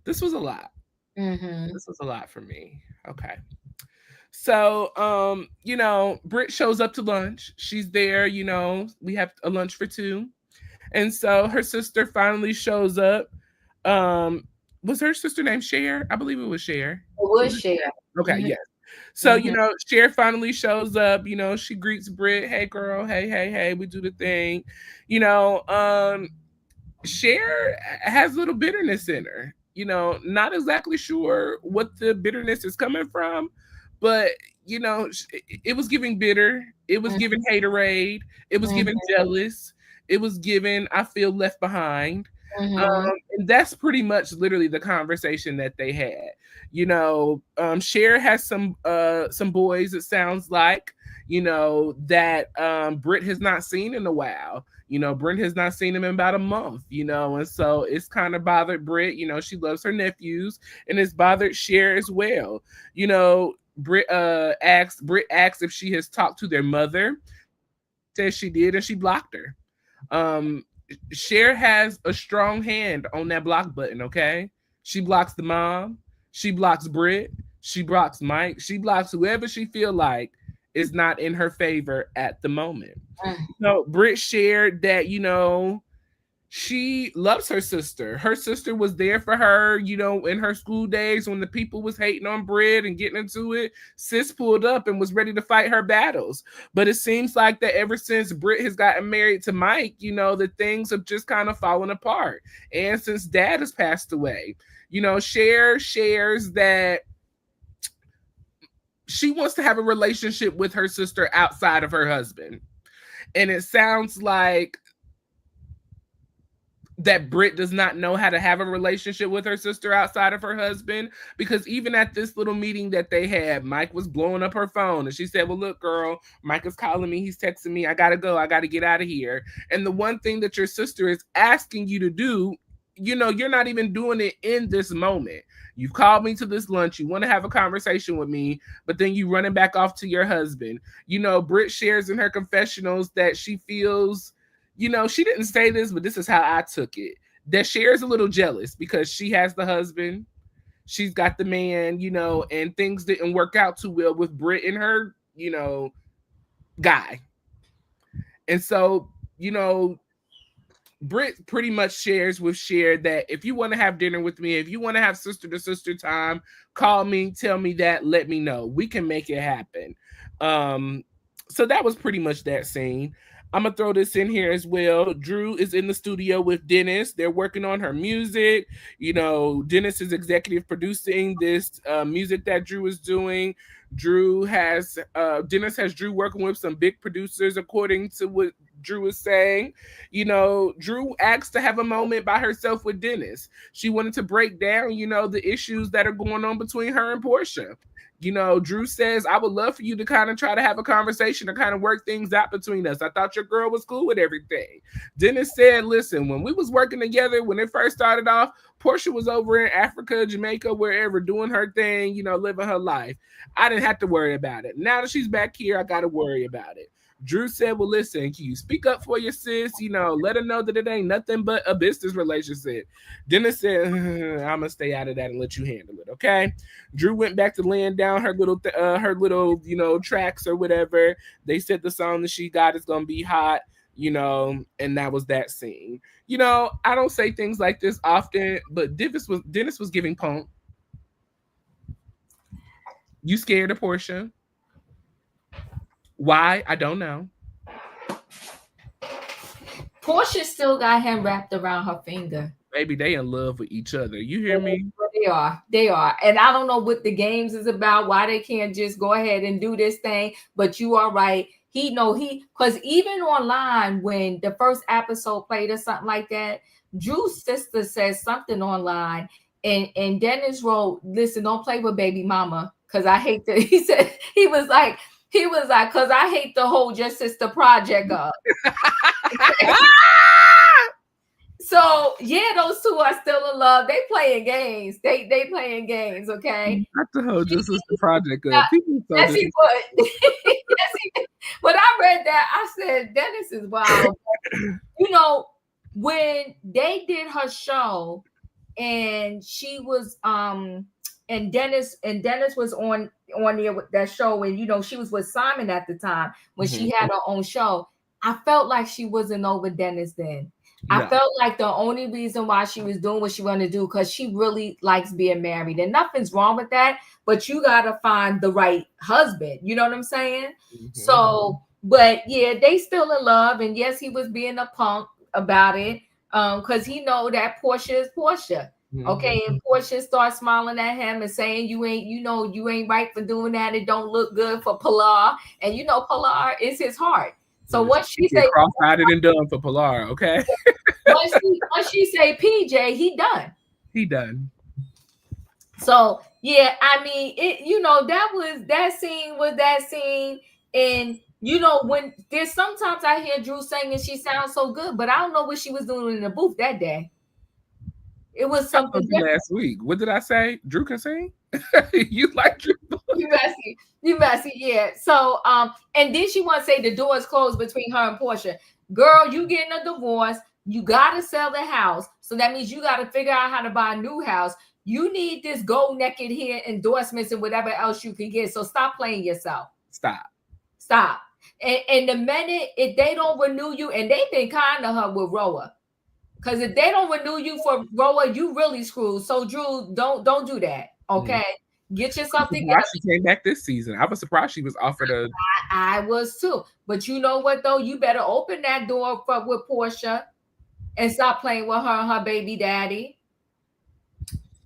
this was a lot. Mm-hmm. This was a lot for me. Okay. So Brit shows up to lunch. She's there, we have a lunch for 2. And so her sister finally shows up. Was her sister named Cher? I believe it was Cher. It was Cher. Okay, yes. So, Cher finally shows up. She greets Brit. Hey, girl. Hey. We do the thing. Cher has a little bitterness in her. Not exactly sure what the bitterness is coming from. But, it was giving bitter. It was giving haterade. It was giving jealous. It was given, I feel left behind. Mm-hmm. And that's pretty much literally the conversation that they had. Cher has some boys, it sounds like, that Brit has not seen in a while. Brit has not seen him in about a month, and so it's kind of bothered Brit. She loves her nephews, and it's bothered Cher as well. Brit asks if she has talked to their mother. Says she did, and she blocked her. Cher has a strong hand on that block button, okay? She blocks the mom, she blocks Brit, she blocks Mike, she blocks whoever she feel like is not in her favor at the moment. So Brit shared that, she loves her sister. Her sister was there for her, in her school days when the people was hating on Brit and getting into it. Sis pulled up and was ready to fight her battles. But it seems like that ever since Brit has gotten married to Mike, that things have just kind of fallen apart. And since Dad has passed away, Cher shares that she wants to have a relationship with her sister outside of her husband. And it sounds like that Brit does not know how to have a relationship with her sister outside of her husband, because even at this little meeting that they had, Mike was blowing up her phone and she said, well, look, girl, Mike is calling me. He's texting me. I got to go. I got to get out of here. And the one thing that your sister is asking you to do, you're not even doing it in this moment. You've called me to this lunch. You want to have a conversation with me, but then you running back off to your husband. Brit shares in her confessionals that she feels, she didn't say this, but this is how I took it, that Cher's a little jealous because she has the husband, she's got the man, and things didn't work out too well with Brit and her, guy. And so, Brit pretty much shares with Cher that if you want to have dinner with me, if you want to have sister to sister time, call me, tell me that, let me know. We can make it happen. So that was pretty much that scene. I'm going to throw this in here as well. Drew is in the studio with Dennis. They're working on her music. Dennis is executive producing this music that Drew is doing. Dennis has Drew working with some big producers, according to what Drew is saying. Drew asked to have a moment by herself with Dennis. She wanted to break down, the issues that are going on between her and Porsha. Drew says, I would love for you to kind of try to have a conversation to kind of work things out between us. I thought your girl was cool with everything. Dennis said, listen, when we was working together, when it first started off, Porsha was over in Africa, Jamaica, wherever, doing her thing, living her life. I didn't have to worry about it. Now that she's back here, I got to worry about it. Drew said, well, listen, can you speak up for your sis? Let her know that it ain't nothing but a business relationship. Dennis said, I'm going to stay out of that and let you handle it, okay? Drew went back to laying down her little, tracks or whatever. They said the song that she got is going to be hot, and that was that scene. I don't say things like this often, but Dennis was giving punk. You scared of Porsha? Why? I don't know. Porsha still got him wrapped around her finger. Maybe they in love with each other. You hear me? They are. And I don't know what the games is about, why they can't just go ahead and do this thing. But you are right. Because even online, when the first episode played or something like that, Drew's sister says something online. And Dennis wrote, listen, don't play with baby mama. Because I hate to, he was like, because I hate to hold your sister project up. So yeah, those two are still in love. They playing games. They playing games. Okay. Not to hold your sister project up. Yes, he would. When I read that, I said, Dennis is wild. When they did her show, and she was and Dennis was on there with that show, and she was with Simon at the time when she had her own show. I felt like she wasn't over Dennis then. No. I felt like the only reason why she was doing what she wanted to do, because she really likes being married, and nothing's wrong with that, but you gotta find the right husband. You know what I'm saying? So, but yeah, they still in love, and yes, he was being a punk about it, because he know that Porsha is Porsha. Okay, and Porsha starts smiling at him and saying, you ain't right for doing that. It don't look good for Pilar. And Pilar is his heart. So once she say cross-eyed and done for Pilar, okay? once she say PJ, he done. He done. So yeah, I mean, that scene. And when there's sometimes I hear Drew singing, she sounds so good, but I don't know what she was doing in the booth that day. It was something last week. What did I say? Drew can sing? You like Drew? You messy, yeah. So, and then she want to say the door is closed between her and Porsha. Girl, you getting a divorce. You got to sell the house. So that means you got to figure out how to buy a new house. You need this gold naked here endorsements and whatever else you can get. So stop playing yourself. And the minute if they don't renew you, and they've been kind to her with RHOA. Because if they don't renew you for RHOA, you really screwed. So Drew, don't do that. Okay. Get yourself together. She came back this season. I was surprised she was offered a. I was too. But you know what though? You better open that door with Porsha and stop playing with her and her baby daddy.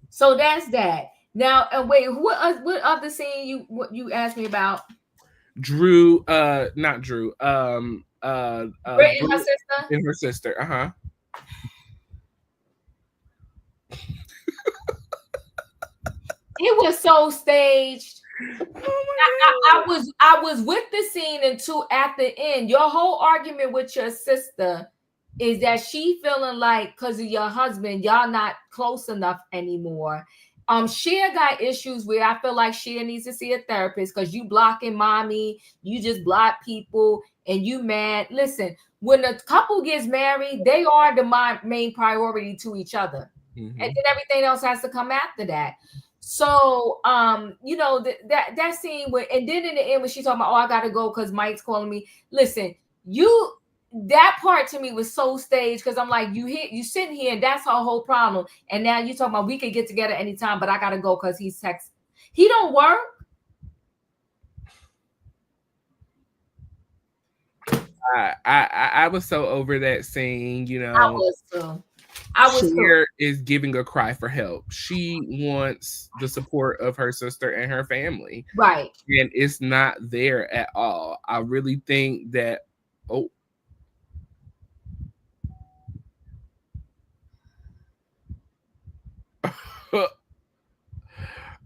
So that's that. Now, and wait, what other scene you asked me about? Drew, not Drew. Brit and her sister. And her sister. It was so staged. Oh I was with the scene until at the end. Your whole argument with your sister is that she feeling like because of your husband, y'all not close enough anymore. Shea got issues where I feel like Shea needs to see a therapist because you blocking mommy, you just block people, and you mad. Listen, when a couple gets married, they are the main priority to each other, and then everything else has to come after that. So, you know, that scene where, and then in the end when she's talking about, oh, I gotta go because Mike's calling me. Listen, that part to me was so staged because I'm like, you sitting here and that's her whole problem. And now you talking about we could get together anytime, but I gotta go because he's texting. He don't work. I was so over that scene, you know. I was too. Cher is giving a cry for help. She wants the support of her sister and her family. Right. And it's not there at all. I really think that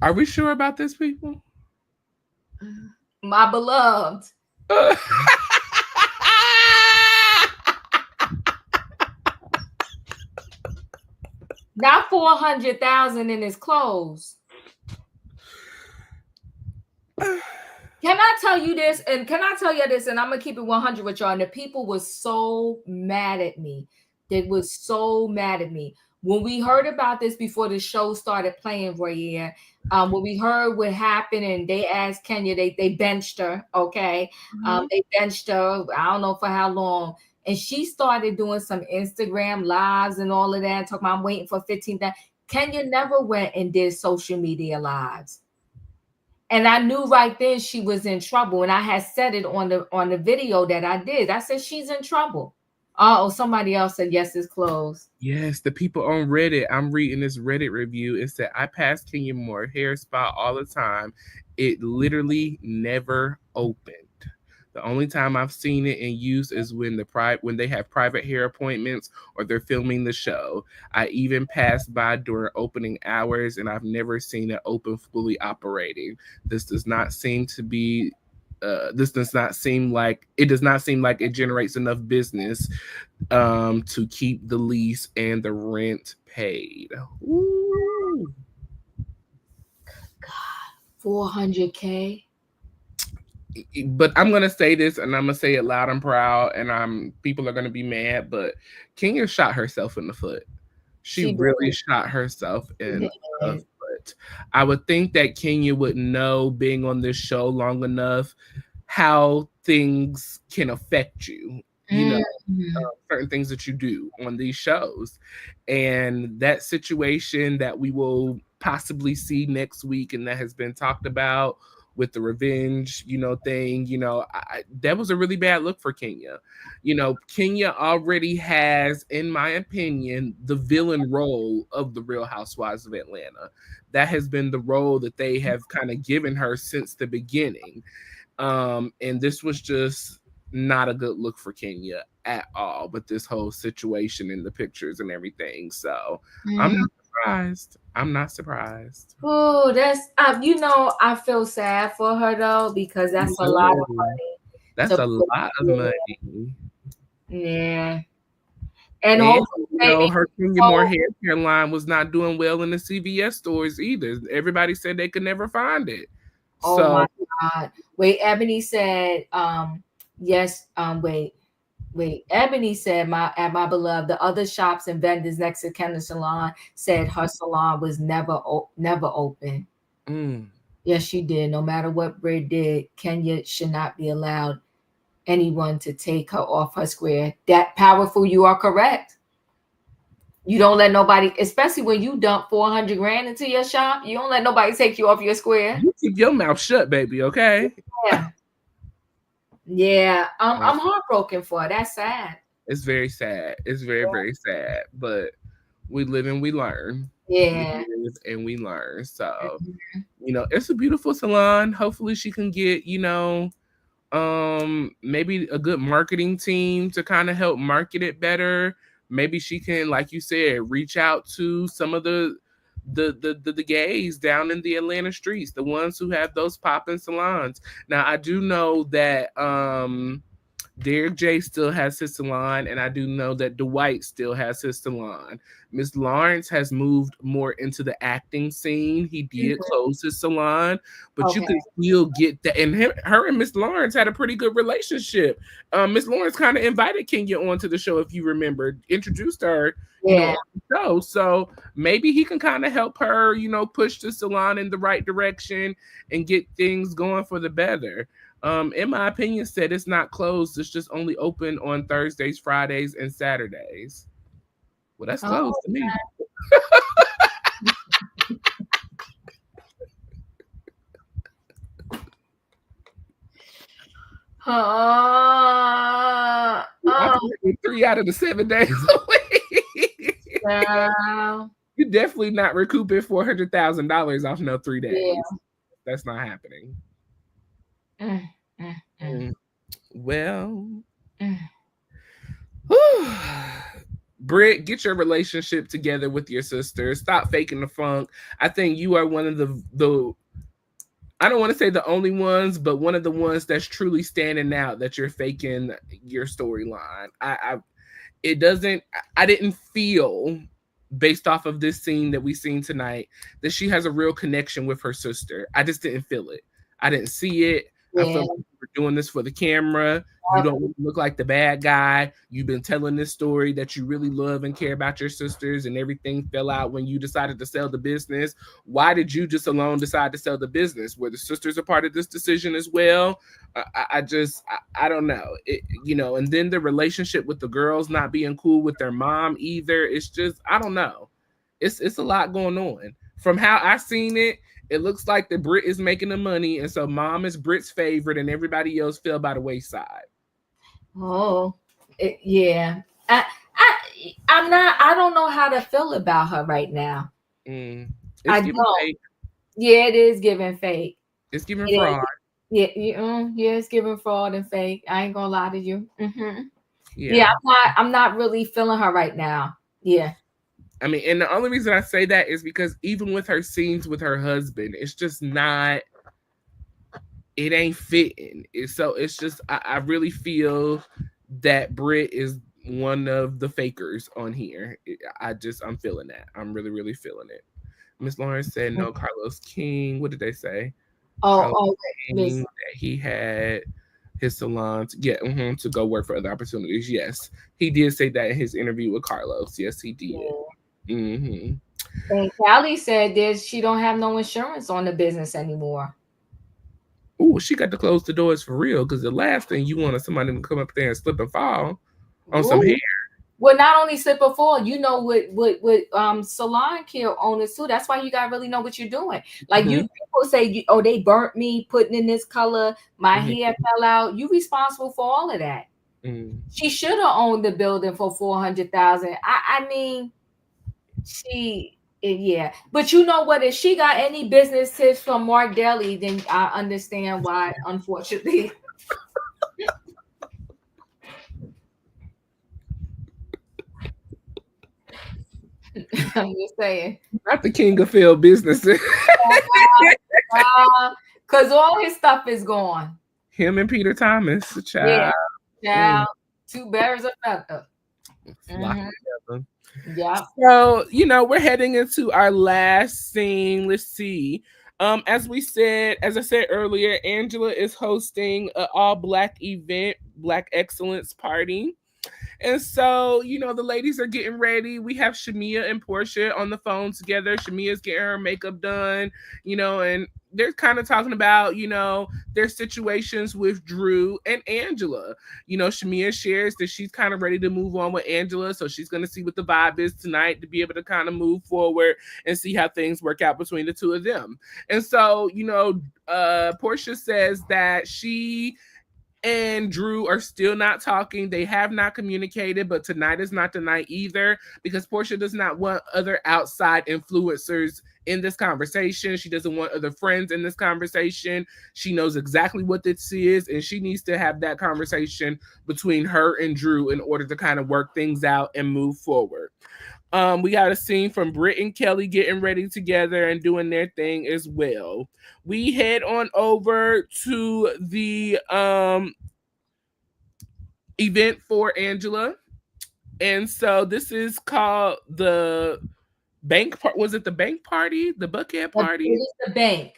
Are we sure about this, people? My beloved. Not 400,000 in his clothes. Can I tell you this? And can I tell you this? And I'm gonna keep it 100 with y'all. And the people were so mad at me. They were so mad at me. When we heard about this before the show started playing, Royaire, when we heard what happened and they asked Kenya, they benched her, okay? They benched her, I don't know for how long. And she started doing some Instagram lives and all of that, talking about I'm waiting for 15,000. Kenya never went and did social media lives. And I knew right then she was in trouble. And I had said it on the video that I did. I said, she's in trouble. Oh, somebody else said, yes, it's closed. Yes, the people on Reddit. I'm reading this Reddit review. It said, I pass Kenya Moore hair spa all the time. It literally never opened. The only time I've seen it in use is when they have private hair appointments or they're filming the show. I even passed by during opening hours and I've never seen it open fully operating. This does not seem like it generates enough business to keep the lease and the rent paid. Ooh. God, 400K. But I'm gonna say this, and I'm gonna say it loud and proud, and people are gonna be mad, but Kenya shot herself in the foot. She really shot herself in the foot. I would think that Kenya would know, being on this show long enough, how things can affect you. You know, certain things that you do on these shows, and that situation that we will possibly see next week, and that has been talked about with the revenge, thing, that was a really bad look for Kenya. Kenya already has, in my opinion, the villain role of the Real Housewives of Atlanta. That has been the role that they have kind of given her since the beginning. And this was just not a good look for Kenya at all, but this whole situation in the pictures and everything. So I'm not surprised. Oh, that's I feel sad for her though, because that's a lot of money. That's a lot of money. Yeah. And her Kenya Moore hair line was not doing well in the CVS stores either. Everybody said they could never find it. Oh my God. Wait, Ebony said, yes, Wait, Ebony said, my beloved, the other shops and vendors next to Kenya's salon said her salon was never open. Yes, she did. No matter what Brit did, Kenya should not be allowed anyone to take her off her square. That powerful, you are correct. You don't let nobody, especially when you dump 400 grand into your shop, you don't let nobody take you off your square. You keep your mouth shut, baby, okay? Yeah. Yeah. I'm heartbroken for it. That's sad. It's very sad. It's very, very sad. But we live and we learn. Yeah. We live and we learn. So, it's a beautiful salon. Hopefully she can get, maybe a good marketing team to kind of help market it better. Maybe she can, like you said, reach out to some of the gays down in the Atlanta streets, the ones who have those popping salons. Now I do know that Derek J still has his salon, and I do know that Dwight still has his salon. Miss Lawrence has moved more into the acting scene. He did close his salon, but you can still get that. And her and Miss Lawrence had a pretty good relationship. Miss Lawrence kind of invited Kenya onto the show, if you remember, introduced her, on the show. So maybe he can kind of help her, push the salon in the right direction and get things going for the better. In my opinion, said it's not closed. It's just only open on Thursdays, Fridays, and Saturdays. Well, that's closed to me. I 3 out of the 7 days a week. You're definitely not recouping $400,000 off no 3 days. Yeah. That's not happening. Well, Brit, get your relationship together with your sister. Stop faking the funk. I think you are one of the I don't want to say the only ones, but one of the ones that's truly standing out that you're faking your storyline. I didn't feel, based off of this scene that we seen tonight, that she has a real connection with her sister. I just didn't feel it. I didn't see it. I feel like we're doing this for the camera. You don't look like the bad guy. You've been telling this story that you really love and care about your sisters, and everything fell out when you decided to sell the business. Why did you just alone decide to sell the business? Were the sisters a part of this decision as well? I don't know. And then the relationship with the girls not being cool with their mom either. It's just, I don't know. It's a lot going on. From how I seen it, it looks like the Brit is making the money, and so mom is Brit's favorite, and everybody else fell by the wayside. Yeah. I don't know how to feel about her right now. I don't. Fake. Yeah, it is giving fake. It's giving fraud. Yeah, it's giving fraud and fake. I ain't gonna lie to you. Yeah, I'm not really feeling her right now. Yeah. I mean, and the only reason I say that is because even with her scenes with her husband, it's just not, it ain't fitting. It's just, I really feel that Brit is one of the fakers on here. I'm feeling that. I'm really, really feeling it. Miss Lawrence said no, Carlos King. What did they say? King, that he had his salon to go work for other opportunities. Yes, he did say that in his interview with Carlos. Yes, he did. And Callie said that she don't have no insurance on the business anymore. Oh, she got to close the doors for real, because the last thing you want is somebody to come up there and slip and fall on some hair. Well, not only slip or fall, with salon care owners too. That's why you gotta really know what you're doing. Like you people say, they burnt me putting in this color, my hair fell out. You responsible for all of that. She should have owned the building for $400,000. I mean, but you know what? If she got any business tips from Mark Daly, then I understand why, unfortunately. I'm just saying. Not the king of failed businesses. Because all his stuff is gone. Him and Peter Thomas, child. Yeah. Two bears of feather. Yeah. So, we're heading into our last scene. Let's see. As I said earlier, Angela is hosting an all-Black event, Black Excellence Party. And so, the ladies are getting ready. We have Shamia and Porsha on the phone together. Shamia's getting her makeup done, and they're kind of talking about, their situations with Drew and Angela. Shamia shares that she's kind of ready to move on with Angela. So she's going to see what the vibe is tonight to be able to kind of move forward and see how things work out between the two of them. And so, Porsha says that she and Drew are still not talking. They have not communicated, but tonight is not the night either because Porsha does not want other outside influencers in this conversation. She doesn't want other friends in this conversation. She knows exactly what this is, and she needs to have that conversation between her and Drew in order to kind of work things out and move forward. We got a scene from Britt and Kelly getting ready together and doing their thing as well. We head on over to the event for Angela. And so this is called the bank part. Was it the bank party? The Buckhead party? It's the bank.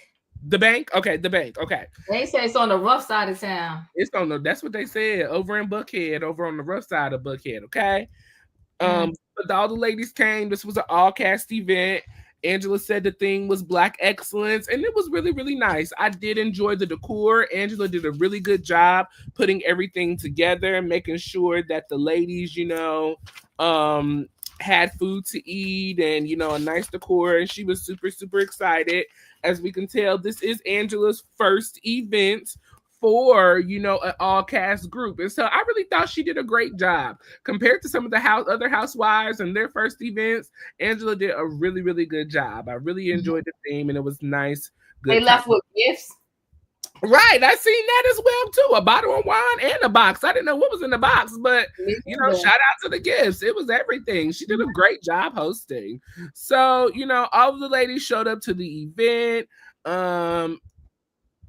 The bank? Okay, the bank. Okay. They say it's on the rough side of town. It's on the, that's what they said, over in Buckhead, over on the rough side of Buckhead, okay? But all the ladies came. This was an all-cast event. Angela said the theme was Black excellence, and it was really, really nice. I did enjoy the decor. Angela did a really good job putting everything together, making sure that the ladies, had food to eat and, a nice decor. And she was super, super excited. As we can tell, this is Angela's first event for an all cast group, and so I really thought she did a great job compared to some of the other housewives and their first events. Angela did a really, really good job. I really enjoyed the theme, and it was nice. Good. They left with gifts. Right, I seen that as well too. A bottle of wine and a box. I didn't know what was in the box, but shout out to the gifts. It was everything. She did a great job hosting. So all of the ladies showed up to the event.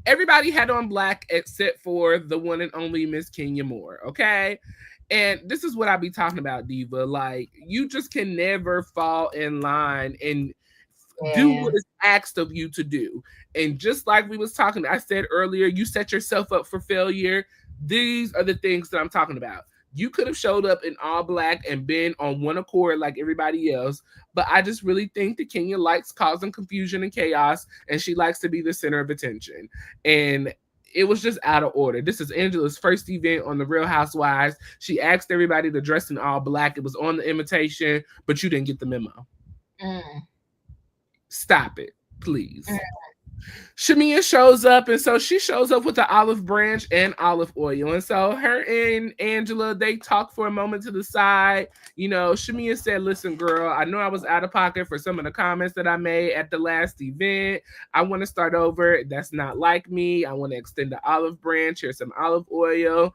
Everybody had on black except for the one and only Miss Kenya Moore, okay? And this is what I be talking about, Diva. Like, you just can never fall in line and do what is asked of you to do. And just like we was talking, I said earlier, you set yourself up for failure. These are the things that I'm talking about. You could have showed up in all black and been on one accord like everybody else, but I just really think that Kenya likes causing confusion and chaos, and she likes to be the center of attention. And it was just out of order. This is Angela's first event on The Real Housewives. She asked everybody to dress in all black. It was on the invitation, but you didn't get the memo. Stop it, please. Shamia shows up, and so she shows up with the olive branch and olive oil. And so her and Angela, they talk for a moment to the side. Shamia said, listen, girl, I know I was out of pocket for some of the comments that I made at the last event. I want to start over. That's not like me. I want to extend the olive branch. Here's some olive oil.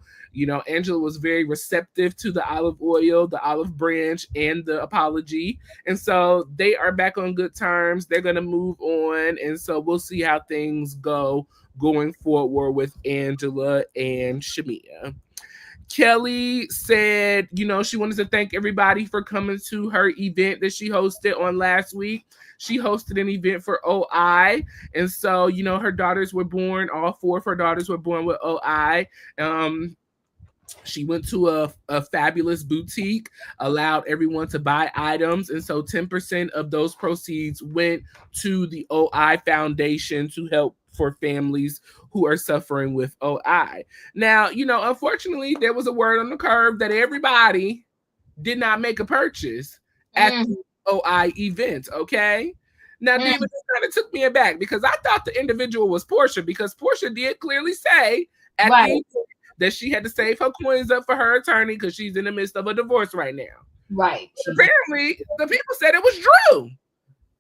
Angela was very receptive to the olive oil, the olive branch, and the apology. And so they are back on good terms. They're going to move on. And so we'll see how things go going forward with Angela and Shamia. Kelly said, she wanted to thank everybody for coming to her event that she hosted on last week. She hosted an event for OI. And so, her daughters were born, all four of her daughters were born with OI. She went to a fabulous boutique, allowed everyone to buy items. And so 10% of those proceeds went to the OI Foundation to help for families who are suffering with OI. Now, unfortunately, there was a word on the curve that everybody did not make a purchase at the OI event, okay? Now, Diva, this kind of took me aback because I thought the individual was Porsha, because Porsha did clearly say at the event that she had to save her coins up for her attorney because she's in the midst of a divorce right now. Right. Apparently, the people said it was Drew.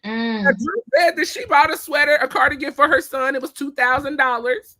Drew said that she bought a sweater, a cardigan for her son. It was $2,000.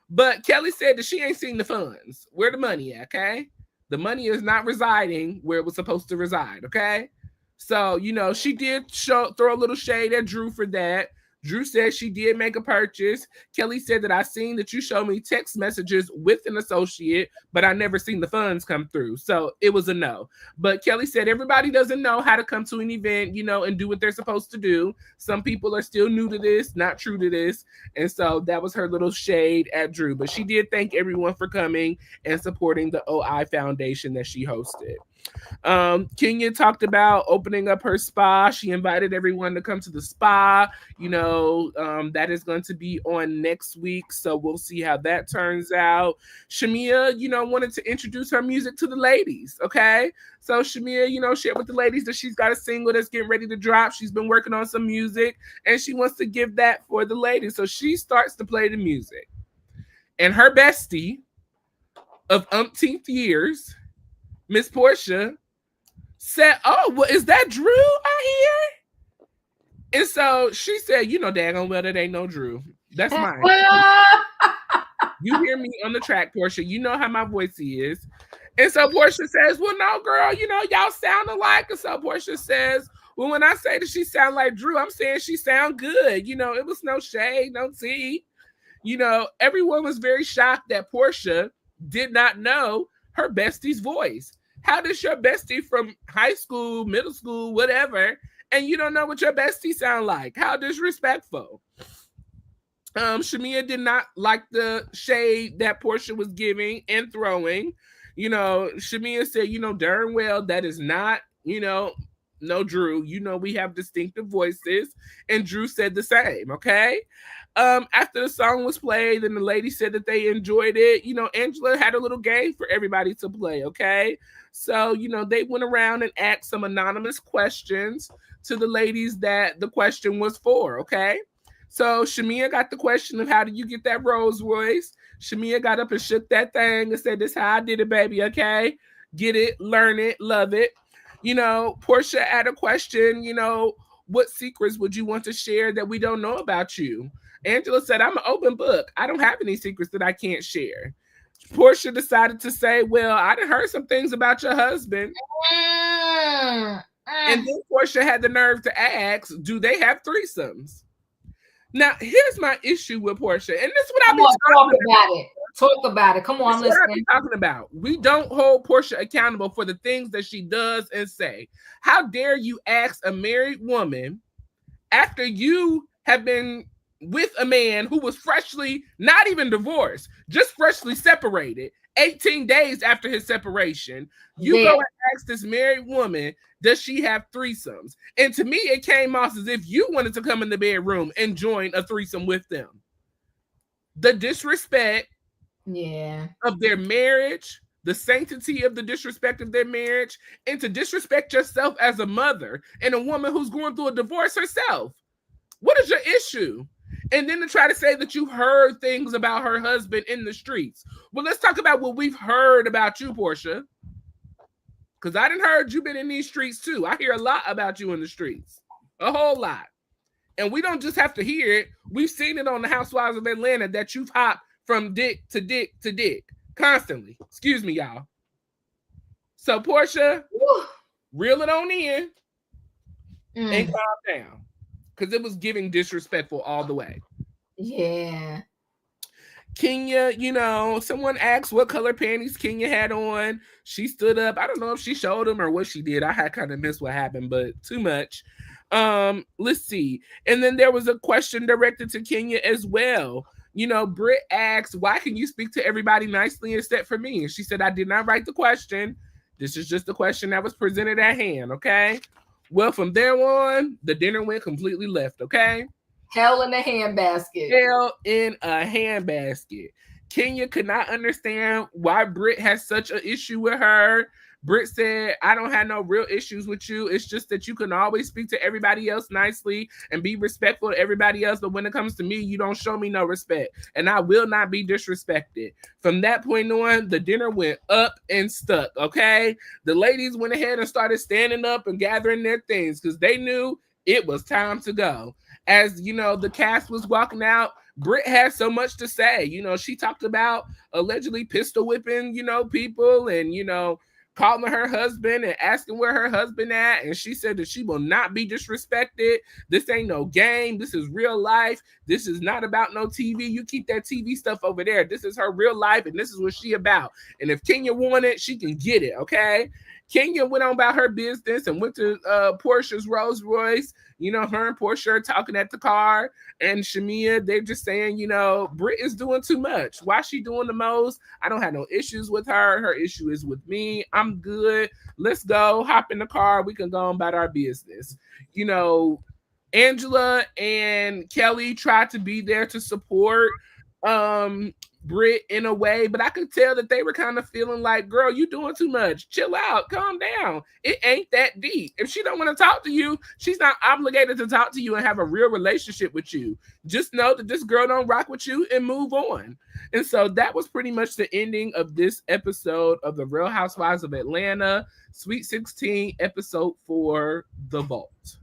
But Kelly said that she ain't seen the funds. Where the money at, okay? The money is not residing where it was supposed to reside, okay? So, she did throw a little shade at Drew for that. Drew said she did make a purchase. Kelly said that I seen that you showed me text messages with an associate, but I never seen the funds come through. So it was a no. But Kelly said everybody doesn't know how to come to an event, and do what they're supposed to do. Some people are still new to this, not true to this. And so that was her little shade at Drew. But she did thank everyone for coming and supporting the OI Foundation that she hosted. Kenya talked about opening up her spa. She invited everyone to come to the spa. That is going to be on next week, so we'll see how that turns out. Shamia, wanted to introduce her music to the ladies. Okay, so Shamia, shared with the ladies that she's got a single that's getting ready to drop. She's been working on some music, and she wants to give that for the ladies. So she starts to play the music, and her bestie of umpteenth years, Miss Porsha, said, "Oh, well, is that Drew I hear?" And so she said, daggone well, that ain't no Drew. That's mine. You hear me on the track, Porsha. You know how my voice is. And so Porsha says, well, no, girl, y'all sound alike. And so Porsha says, well, when I say that she sound like Drew, I'm saying she sound good. It was no shade, no tea. Everyone was very shocked that Porsha did not know her bestie's voice. How does your bestie from high school, middle school, whatever, and you don't know what your bestie sound like? How disrespectful. Shamia did not like the shade that Porsha was giving and throwing. Shamia said, darn well, that is not, no Drew. We have distinctive voices. And Drew said the same, okay? After the song was played and the lady said that they enjoyed it, Angela had a little game for everybody to play, okay? So, they went around and asked some anonymous questions to the ladies that the question was for, okay? So Shamia got the question of how do you get that Rolls Royce? Shamia got up and shook that thing and said, this is how I did it, baby, okay? Get it, learn it, love it. Porsha had a question, what secrets would you want to share that we don't know about you? Angela said, I'm an open book. I don't have any secrets that I can't share. Porsha decided to say, well, I done heard some things about your husband. And then Porsha had the nerve to ask, do they have threesomes? Now, here's my issue with Porsha. And this is what I've been talking about. Talk about it. Come on, listen. What I'm talking about. We don't hold Porsha accountable for the things that she does and say. How dare you ask a married woman after you have been with a man who was freshly, not even divorced, just freshly separated, 18 days after his separation, you go and ask this married woman, does she have threesomes? And to me, it came off as if you wanted to come in the bedroom and join a threesome with them. The disrespect of their marriage, the sanctity of the disrespect of their marriage, and to disrespect yourself as a mother and a woman who's going through a divorce herself. What is your issue? And then to try to say that you heard things about her husband in the streets. Well, let's talk about what we've heard about you, Porsha. Because I done heard you've been in these streets too. I hear a lot about you in the streets. A whole lot. And we don't just have to hear it. We've seen it on the Housewives of Atlanta that you've hopped from dick to dick to dick. Constantly. Excuse me, y'all. So, Porsha, reel it on in and calm down. Because it was giving disrespectful all the way. Yeah. Kenya, someone asked what color panties Kenya had on. She stood up. I don't know if she showed them or what she did. I had kind of missed what happened, but too much. Let's see. And then there was a question directed to Kenya as well. Brit asked, why can you speak to everybody nicely except for me? And she said, I did not write the question. This is just the question that was presented at hand, okay? Well, from there on, the dinner went completely left, okay? Hell in a handbasket. Hell in a handbasket. Kenya could not understand why Brit has such an issue with her. Brit said, I don't have no real issues with you. It's just that you can always speak to everybody else nicely and be respectful to everybody else. But when it comes to me, you don't show me no respect. And I will not be disrespected. From that point on, the dinner went up and stuck, okay? The ladies went ahead and started standing up and gathering their things because they knew it was time to go. As, the cast was walking out, Brit had so much to say. She talked about allegedly pistol whipping, people and, calling her husband and asking where her husband at, and she said that she will not be disrespected. This ain't no game. This is real life. This is not about no TV. You keep that TV stuff over there. This is her real life, and this is what she about. And if Kenya want it, she can get it, okay? Kenya went on about her business and went to Porsha's Rolls Royce. You know, her and Porsha are talking at the car. And Shamia, they're just saying, you know, Brit is doing too much. Why she doing the most? I don't have no issues with her. Her issue is with me. I'm good. Let's go. Hop in the car. We can go on about our business. You know, Angela and Kelly tried to be there to support Brit in a way, but I could tell that they were kind of feeling like, girl, you doing too much. Chill out, calm down. It ain't that deep. If she don't want to talk to you, she's not obligated to talk to you and have a real relationship with you. Just know that this girl don't rock with you and move on. And so that was pretty much the ending of this episode of the Real Housewives of Atlanta, Sweet 16, episode 4, The Vault.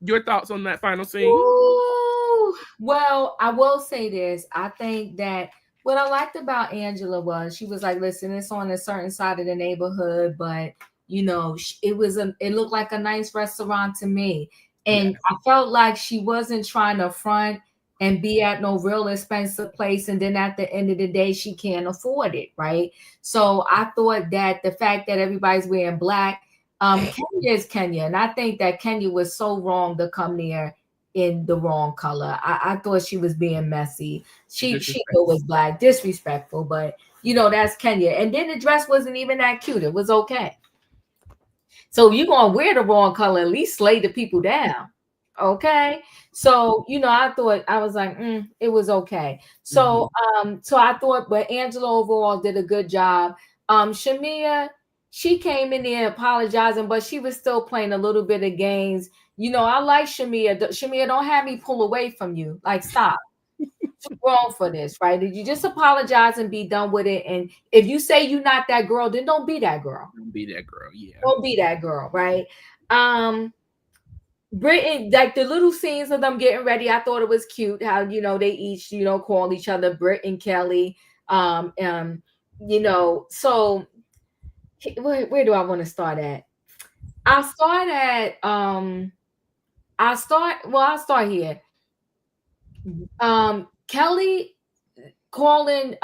Your thoughts on that final scene? Ooh, well, I will say this. I think that what I liked about Angela was she was like, listen, it's on a certain side of the neighborhood, but you know, it looked like a nice restaurant to me. And yes. I felt like she wasn't trying to front and be at no real expensive place. And then at the end of the day, she can't afford it. Right. So I thought that the fact that everybody's wearing black, Kenya is Kenya. And I think that Kenya was so wrong to come there in the wrong color. I thought she was being messy. She was black, disrespectful, but you know, that's Kenya. And then the dress wasn't even that cute. It was okay. So if you're gonna wear the wrong color, at least slay the people down. Okay. So, you know, I was like, it was okay. So so I thought, but Angela overall did a good job. Shamia, she came in there apologizing, but she was still playing a little bit of games. You know, I like Shamia. Shamia, don't have me pull away from you. Like, stop. Too grown for this, right? You just apologize and be done with it. And if you say you're not that girl, then don't be that girl. Don't be that girl, yeah. Don't be that girl, right? Brit, like the little scenes of them getting ready, I thought it was cute how, you know, they each, you know, call each other Brit and Kelly. You know, so where do I want to start at? I'll start here. Kelly calling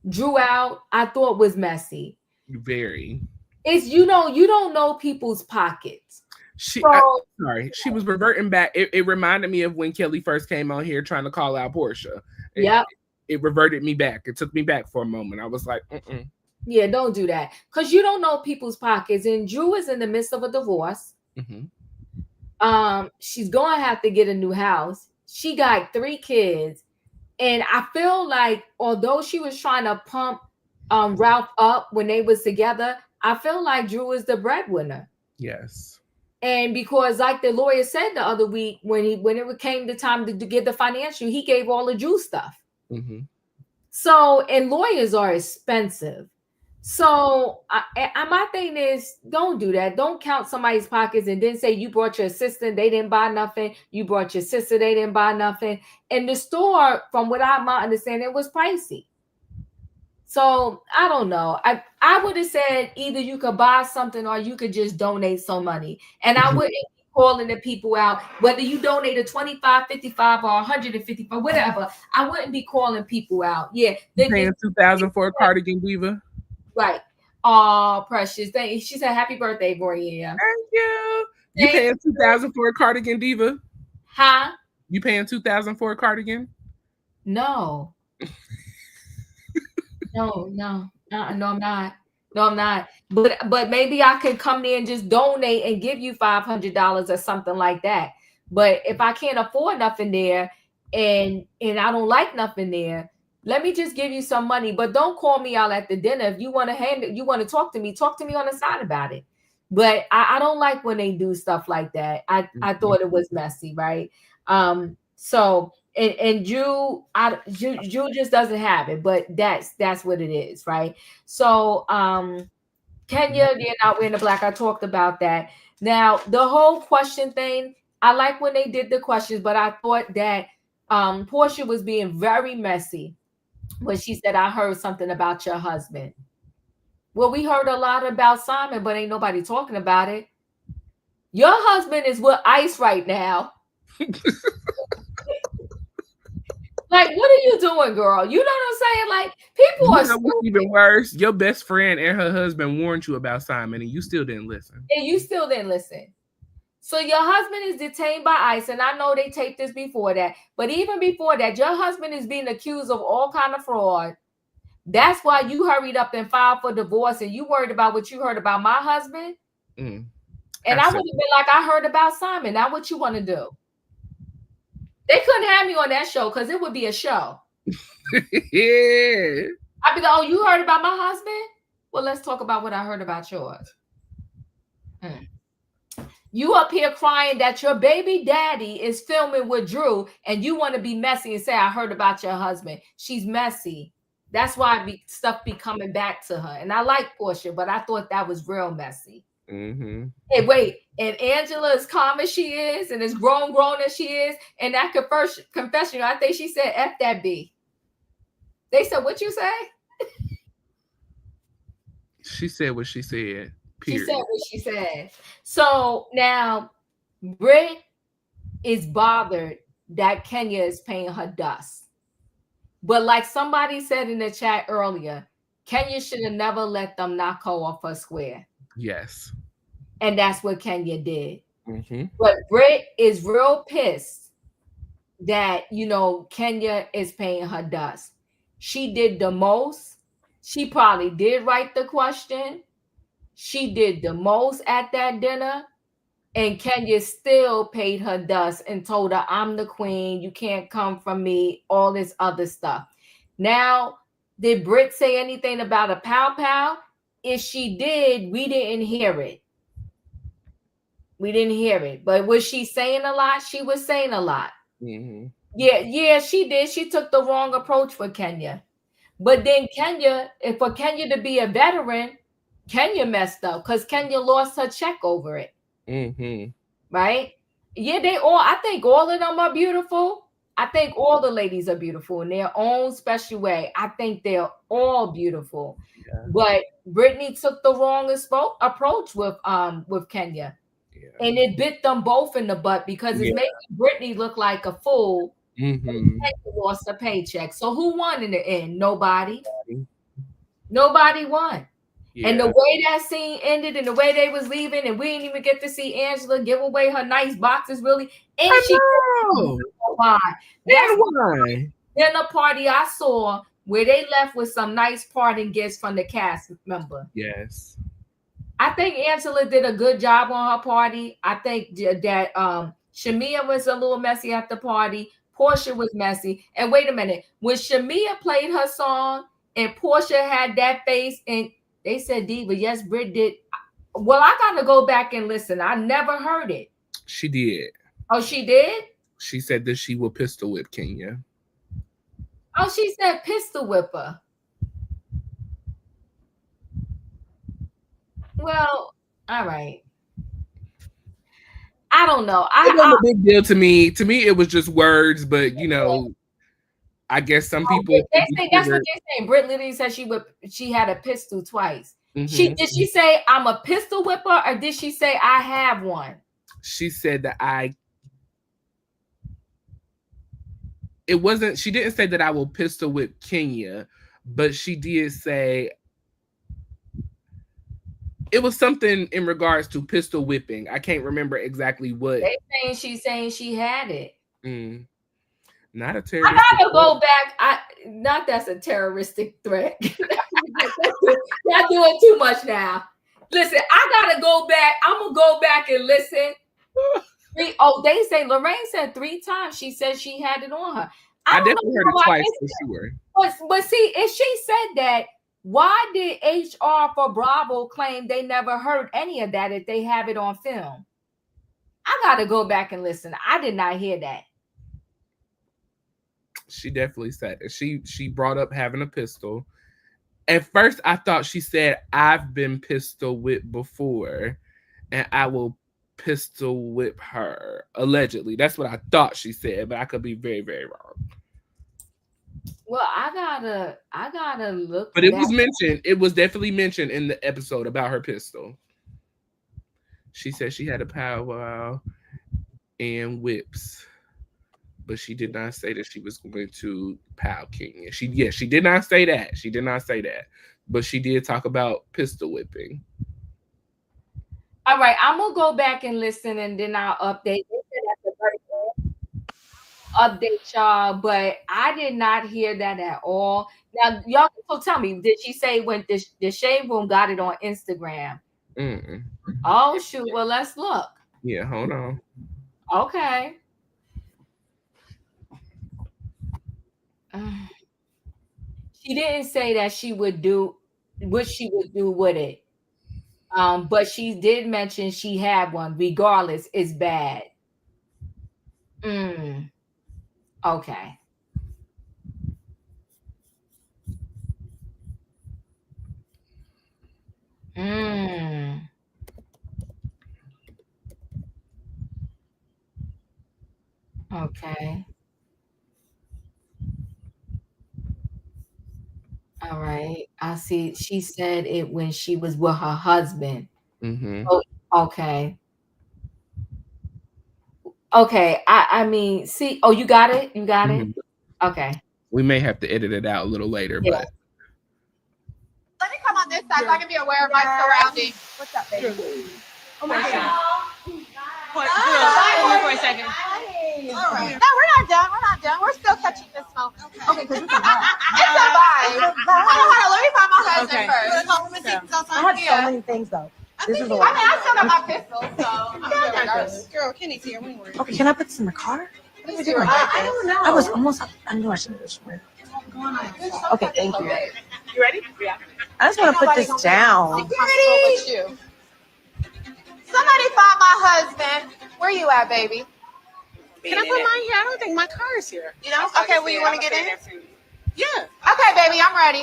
Drew out, I thought was messy. Very. It's, you know, you don't know people's pockets. She was reverting back. It reminded me of when Kelly first came on here trying to call out Porsha. It reverted me back. It took me back for a moment. I was like, yeah, don't do that. Because you don't know people's pockets. And Drew is in the midst of a divorce. She's going to have to get a new house. She got 3 kids. And I feel like, although she was trying to pump Ralph up when they was together, I feel like Drew is the breadwinner. Yes. And because, like the lawyer said the other week, when it came the time to get the financial, he gave all the Drew stuff. So, and lawyers are expensive. So my thing is, don't do that. Don't count somebody's pockets and then say you brought your assistant, they didn't buy nothing. You brought your sister, they didn't buy nothing. And the store, from what I might understand, it was pricey. So I don't know. I would have said either you could buy something or you could just donate some money. And I wouldn't be calling the people out, whether you donated 25, 55 or 155, whatever. I wouldn't be calling people out. Yeah. They're paying $2,000 for a cardigan, Diva. Right. Oh, precious. She said happy birthday, Royaire. Thank you. You paying $2,000 for a cardigan, Diva? Huh? You paying $2,000 for a cardigan? No. No, I'm not. No, I'm not. But maybe I could come there and just donate and give you $500 or something like that. But if I can't afford nothing there and I don't like nothing there, let me just give you some money. But don't call me out at the dinner. If you want to talk to me on the side about it. But I don't like when they do stuff like that. I thought it was messy, right? So and Drew just doesn't have it, but that's what it is, right? So Kenya, they're not wearing the black. I talked about that. Now the whole question thing, I like when they did the questions, but I thought that Porsha was being very messy when she said, I heard something about your husband. Well, we heard a lot about Simon, but ain't nobody talking about it. Your husband is with ICE right now. Like, what are you doing, girl? You know what I'm saying? Like, people You are know what's even worse? Your best friend and her husband warned you about Simon, and you still didn't listen. and you still didn't listen. So your husband is detained by ICE, and I know they taped this before that. But even before that, your husband is being accused of all kind of fraud. That's why you hurried up and filed for divorce, and you worried about what you heard about my husband. And I would have been like, I heard about Simon. Now what you want to do? They couldn't have me on that show because it would be a show. Yeah. I'd be like, oh, you heard about my husband? Well, let's talk about what I heard about yours. You up here crying that your baby daddy is filming with Drew, and you want to be messy and say, I heard about your husband. She's messy. That's why stuff be coming back to her. And I like Porsha, but I thought that was real messy. Mm-hmm. Hey, wait, and Angela, as calm as she is, and as grown as she is, and that confession, I think she said, F that B. They said, what you say? She said what she said. Period. She said what she said. So now, Brit is bothered that Kenya is paying her dust. But like somebody said in the chat earlier, Kenya should have never let them knock her off her square. Yes. And that's what Kenya did. Mm-hmm. But Brit is real pissed that, Kenya is paying her dust. She did the most. She probably did write the question. She did the most at that dinner. And Kenya still paid her dust and told her, I'm the queen. You can't come from me. All this other stuff. Now, did Brit say anything about a pow-pow? If she did, we didn't hear it. We didn't hear it. But was she saying a lot? She was saying a lot. Mm-hmm. Yeah, she did. She took the wrong approach for Kenya. But then for Kenya to be a veteran, Kenya messed up because Kenya lost her check over it. Mm-hmm. Right? Yeah, I think all of them are beautiful. I think all the ladies are beautiful in their own special way. I think they're all beautiful. Yeah. But Brittany took the wrong approach with Kenya. Yeah. And it bit them both in the butt because it's making Brittany look like a fool. Mm-hmm. Kenya lost a paycheck. So who won in the end? Nobody. Nobody won. Yeah. And the way that scene ended and the way they was leaving, and we didn't even get to see Angela give away her nice boxes, really. And she why? That's why. Dinner party I saw where they left with some nice parting gifts from the cast member. Yes. I think Angela did a good job on her party. I think that Shamia was a little messy at the party. Porsha was messy. And wait a minute, when Shamia played her song and Porsha had that face and they said, Diva, yes, Brit did. Well, I got to go back and listen. I never heard it. She did. Oh, she did? She said that she will pistol whip Kenya. Oh, she said pistol whip her. Well, all right. I don't know. It wasn't a big deal to me. To me, it was just words, but I guess some people. That's what they're saying. Brit literally said she had a pistol twice. Mm-hmm. Did she say I'm a pistol whipper, or did she say I have one? She said that it wasn't. She didn't say that I will pistol whip Kenya, but she did say it was something in regards to pistol whipping. I can't remember exactly what. She's saying she had it. Mm. Not a terrorist. I gotta go back. Not that's a terroristic threat. Y'all doing too much now. Listen, I gotta go back. I'm gonna go back and listen. They say Lorraine said 3 times. She said she had it on her. I definitely heard it twice for sure. But see, if she said that, why did HR for Bravo claim they never heard any of that if they have it on film? I gotta go back and listen. I did not hear that. She definitely said it. She brought up having a pistol. At first, I thought she said, I've been pistol whipped before, and I will pistol whip her. Allegedly. That's what I thought she said, but I could be very, very wrong. Well, I gotta look. But it back. was mentioned. It was definitely mentioned in the episode about her pistol. She said she had a powwow and whips, but she did not say that she was going to pow King. She did not say that. She did not say that. But she did talk about pistol whipping. All right, I'm gonna go back and listen, and then I'll update. Update y'all, but I did not hear that at all. Now, y'all, so tell me, did she say when the Shade Room got it on Instagram? Mm-mm. Oh shoot! Well, let's look. Yeah, hold on. Okay. She didn't say that she would do what she would do with it. But she did mention she had one. Regardless, it's bad. Okay. Okay. All right. I see. She said it when she was with her husband. Mm-hmm. Oh, okay. Okay. I mean, see. Oh, you got it. You got it. Okay. We may have to edit it out a little later, but let me come on this side so I can be aware of my surroundings. What's up, baby? Oh my God. For a second. All right. No, we're not done. We're not done. We're still catching this moment. Okay, because it's a vibe. It's a vibe. Hold on. Let me find my husband first. I have so many things though. This is a lot. I mean, I still got my pistol, so I'm still regardless. Girl, Kenny's here. When we're Okay, can I put this in the car? I don't know. I was almost. I knew I shouldn't have swear. Okay, thank you. You ready? Yeah. I just want to put this down. Security. Somebody find my husband. Where you at, baby? Can I put mine here? I don't think my car is here. You know? Okay, well, you want to get in? Yeah. Okay, baby, I'm ready.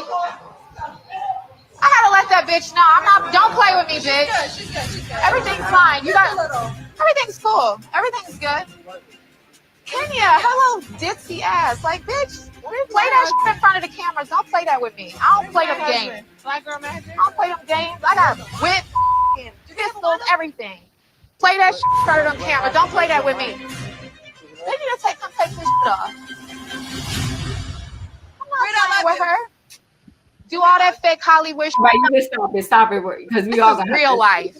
I gotta let that bitch know. I'm not. Don't play with me, bitch. She's good. Everything's fine. You got. Everything's cool. Everything's good. Kenya, hello, ditzy ass. Like, bitch, play that shit in front of the cameras. Don't play that with me. I don't play them games. Black girl magic. I don't play them games. I got whip, pistols, everything. Play that shit in front of them cameras. Don't play that with me. They need to take this shit off. I'm not playing with her. Do all that fake Hollywood shit. Right, you just stop it, because we all got real life.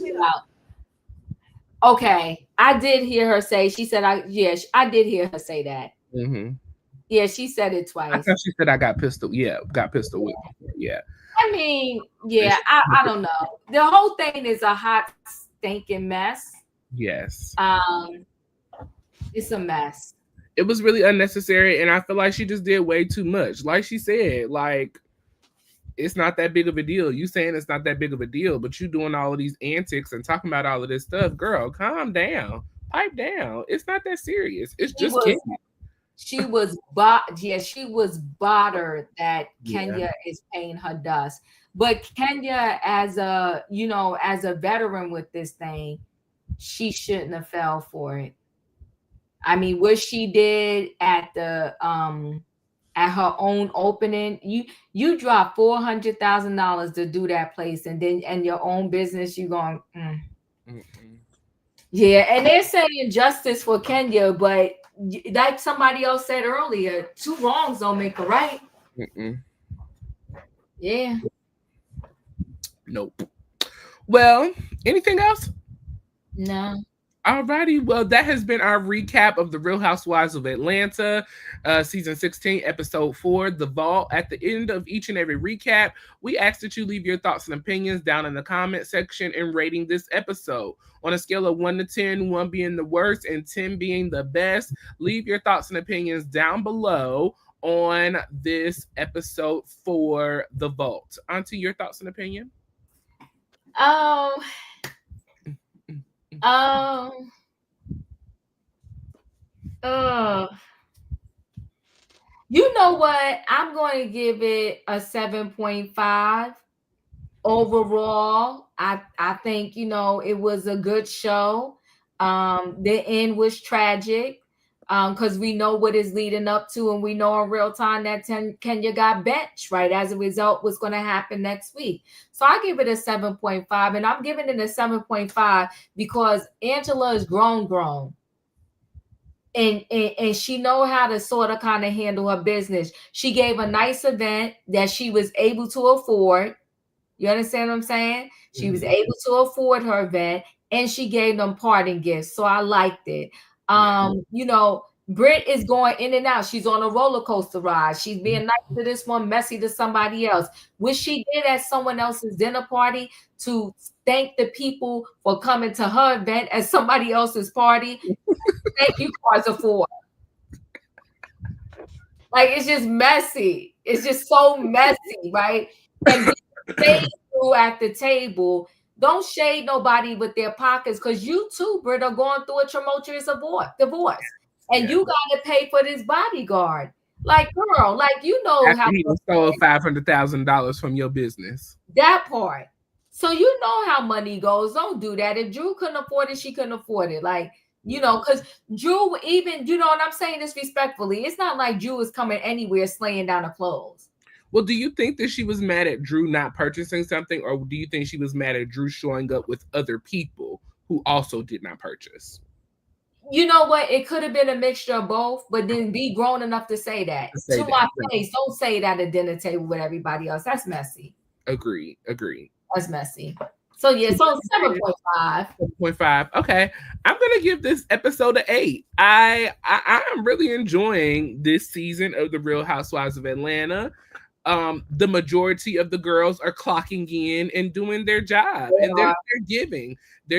Okay, I did hear her say. She said, I did hear her say that. Mm-hmm. Yeah, she said it twice. I thought she said I got pistol. Yeah, got pistol with me. Yeah. I mean, yeah, I don't know. The whole thing is a hot, stinking mess. Yes. It's a mess. It was really unnecessary, and I feel like she just did way too much. Like she said, like, it's not that big of a deal. You saying it's not that big of a deal, but you doing all of these antics and talking about all of this stuff. Girl, calm down. Pipe down. It's not that serious. It's just kidding. She was bothered that Kenya is paying her dust. But Kenya, as a veteran with this thing, she shouldn't have fell for it. I mean, what she did at the at her own opening, you drop $400,000 to do that place, and then your own business, you going, yeah. And they're saying justice for Kenya, but like somebody else said earlier, two wrongs don't make a right. Yeah. Nope. Well, anything else? No. Alrighty, well, that has been our recap of the Real Housewives of Atlanta, season 16, episode 4, The Vault. At the end of each and every recap, we ask that you leave your thoughts and opinions down in the comment section and rating this episode. On a scale of 1 to 10, 1 being the worst and 10 being the best, leave your thoughts and opinions down below on this episode for The Vault. Auntie, your thoughts and opinion? You know what? I'm going to give it a 7.5 overall. I think, it was a good show. The end was tragic. because we know what is leading up to, and we know in real time that Kenya got benched, right? As a result, what's going to happen next week. So I give it a 7.5, and I'm giving it a 7.5 because Angela is grown. And she know how to sort of kind of handle her business. She gave a nice event that she was able to afford. You understand what I'm saying? She was able to afford her event, and she gave them parting gifts. So I liked it. You know, Brit is going in and out. She's on a roller coaster ride. She's being nice to this one, messy to somebody else. What she did at someone else's dinner party to thank the people for coming to her event at somebody else's party. Thank you, cards are for. Like, it's just messy. It's just so messy, right? And they at the table, don't shade nobody with their pockets, because you too, Britt, are going through a tumultuous divorce. And you got to pay for this bodyguard. Like, girl, like, you know, after how he stole $500,000 from your business. That part. So you know how money goes. Don't do that. If Drew couldn't afford it, she couldn't afford it. Like, you know, because Drew, even, you know, and I'm saying this respectfully, it's not like Drew is coming anywhere slaying down the clothes. Well, do you think that she was mad at Drew not purchasing something, or do you think she was mad at Drew showing up with other people who also did not purchase? You know what? It could have been a mixture of both, but then be grown enough to say that. To my face, don't say that at dinner table with everybody else. That's messy. Agree. That's messy. So yeah, so 7.5. 7.5. Okay. I'm gonna give this episode an 8. I am really enjoying this season of The Real Housewives of Atlanta. The majority of the girls are clocking in and doing their job, and they're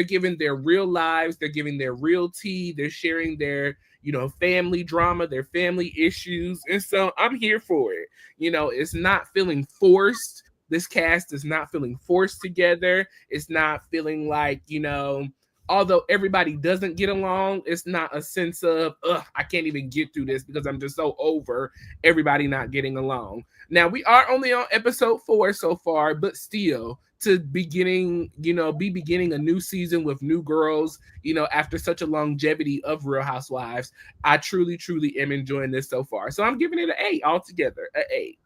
giving their real lives, they're giving their real tea, they're sharing their, you know, family drama, their family issues. And so I'm here for it. You know, it's not feeling forced. This cast is not feeling forced together. It's not feeling like, you know, although everybody doesn't get along, it's not a sense of, I can't even get through this because I'm just so over everybody not getting along. Now, we are only on episode 4 so far, but still, to be beginning a new season with new girls, you know, after such a longevity of Real Housewives, I truly, truly am enjoying this so far. So I'm giving it an 8 altogether, an 8.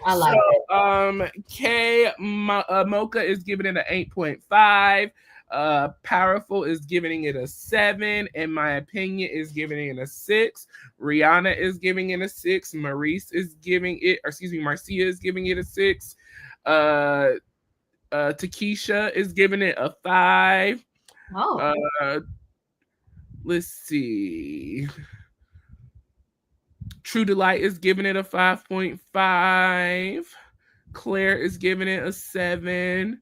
I like it. Mocha is giving it an 8.5. Powerful is giving it a 7, and my opinion is giving it a 6. Rihanna is giving it a 6. Marcia is giving it a 6. Takesha is giving it a 5. Let's see. True Delight is giving it a 5.5. Claire is giving it a 7.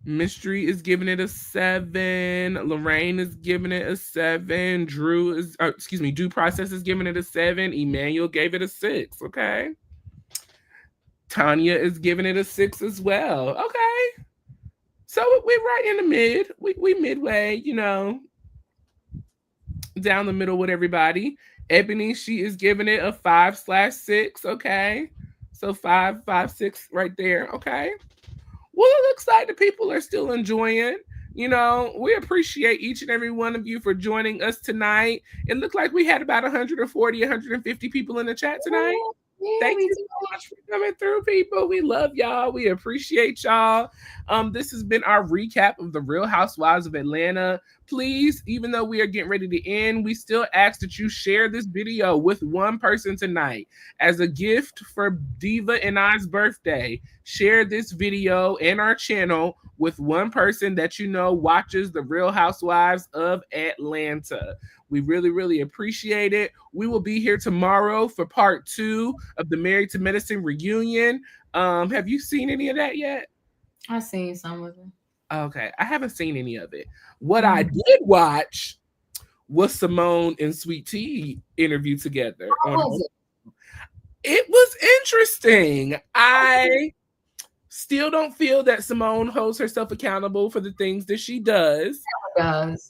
Mystery is giving it a 7. Lorraine is giving it a 7. Due Process is giving it a 7. Emmanuel gave it a 6. Okay. Tanya is giving it a 6 as well. Okay. So we're right in the mid. We midway, you know, down the middle with everybody. Ebony, she is giving it a 5/6. Okay. So 5, 6 right there. Okay. Well, it looks like the people are still enjoying. You know, we appreciate each and every one of you for joining us tonight. It looked like we had about 140, 150 people in the chat tonight. Thank you so much for coming through, people. We love y'all. We appreciate y'all. This has been our recap of The Real Housewives of Atlanta. Please, even though we are getting ready to end, we still ask that you share this video with one person tonight as a gift for Diva and I's birthday. Share this video and our channel with one person that you know watches The Real Housewives of Atlanta. We really, really appreciate it. We will be here tomorrow for part 2 of the Married to Medicine reunion. Have you seen any of that yet? I've seen some of it. Okay, I haven't seen any of it. What I did watch was Simone and Sweet Tea interview together. It was interesting. I still don't feel that Simone holds herself accountable for the things that she does.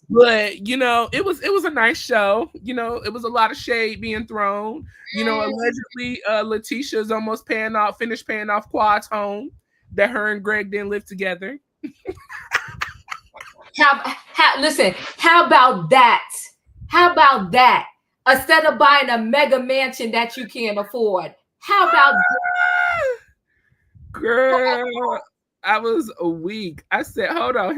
But, you know, it was a nice show. You know, it was a lot of shade being thrown. You know, allegedly, Letitia is almost finished paying off Quad's home that her and Greg didn't live together. Listen, how about that? How about that? Instead of buying a mega mansion that you can't afford. How about that? Girl, I was a week. I said, hold on.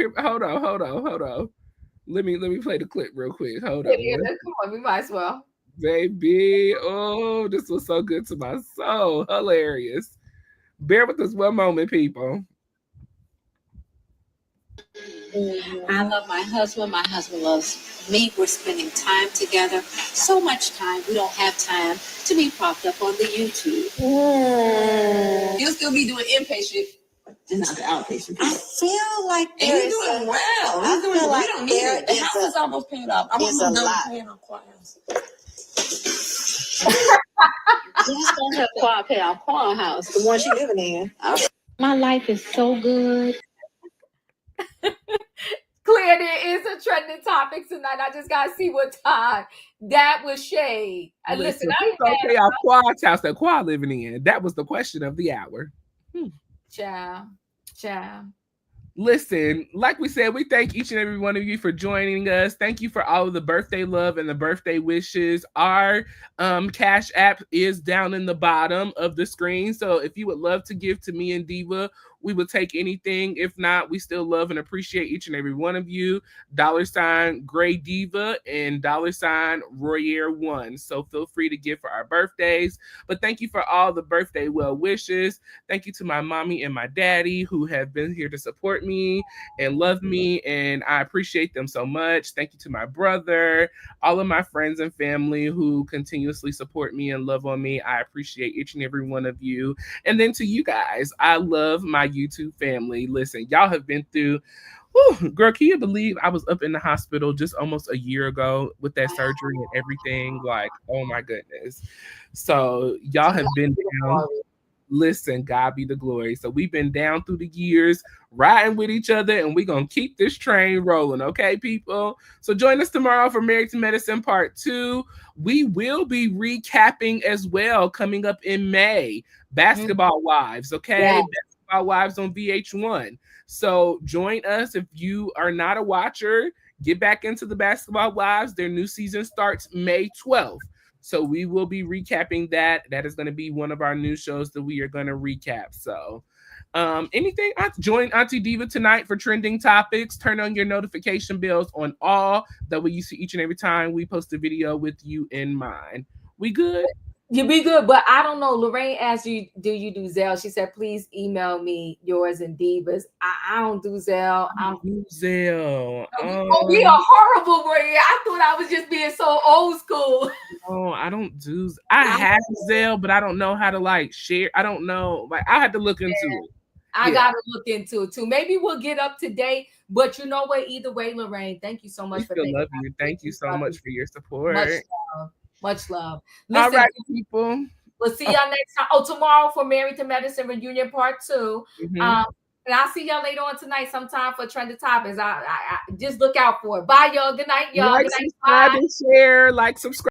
Let me play the clip real quick. Hold on. Come on, we might as well. Baby. Oh, this was so good to my soul. Hilarious. Bear with us one moment, people. I love my husband. My husband loves me. We're spending time together. So much time. We don't have time to be propped up on the YouTube. You'll still be doing inpatient, just not the outpatient. I feel like And you're doing well. I feel like we don't need there it. The is house is almost paid off. I want a to lot. paying off choirs. You just don't have quad pay our quad house, the one she living in. My life is so good. Clear, there is a trending topic tonight. I just gotta see what time. That was shade. Listen, I ain't mad. Okay, our Quad's house that Quad living in. That was the question of the hour. Ciao. Listen, like we said, we thank each and every one of you for joining us. Thank you for all of the birthday love and the birthday wishes. Our Cash App is down in the bottom of the screen. So if you would love to give to me and Diva, we would take anything. If not, we still love and appreciate each and every one of you. $ Gray Diva and $Royaire1. So feel free to give for our birthdays. But thank you for all the birthday well wishes. Thank you to my mommy and my daddy who have been here to support me and love me, and I appreciate them so much. Thank you to my brother, all of my friends and family who continuously support me and love on me. I appreciate each and every one of you. And then to you guys, I love my YouTube family. Listen, y'all have been through, girl, can you believe I was up in the hospital just almost a year ago with that surgery and everything? Like, oh my goodness. So y'all have been down. Listen, God be the glory. So we've been down through the years, riding with each other, and we're going to keep this train rolling, okay, people? So join us tomorrow for Married to Medicine Part 2. We will be recapping as well coming up in May. Basketball Wives, okay? Yeah. Basketball Wives on VH1. So join us if you are not a watcher. Get back into the Basketball Wives. Their new season starts May 12th. So we will be recapping that. That is going to be one of our new shows that we are going to recap. So anything, join Auntie Diva tonight for trending topics. Turn on your notification bells on all. That way you see each and every time we post a video with you in mind. We good? You be good, but I don't know. Lorraine asked you, do you do Zelle? She said, please email me yours and Diva's. I don't do Zelle. I don't do Zelle. We are horrible, Maria. I thought I was just being so old school. No, I don't do. I have Zelle, but I don't know how to like share. I don't know. Like I had to look into it. I gotta look into it too. Maybe we'll get up to date. But you know what? Either way, Lorraine, thank you so much for thinking. Love you. Thank you so much for your support. Much love. Listen, all right, people. We'll see y'all next time. Oh, tomorrow for Married to Medicine Reunion Part 2. And I'll see y'all later on tonight sometime for Trending Topics. I just look out for it. Bye, y'all. Good night, y'all. Like, Good night. Subscribe and share. Like, subscribe.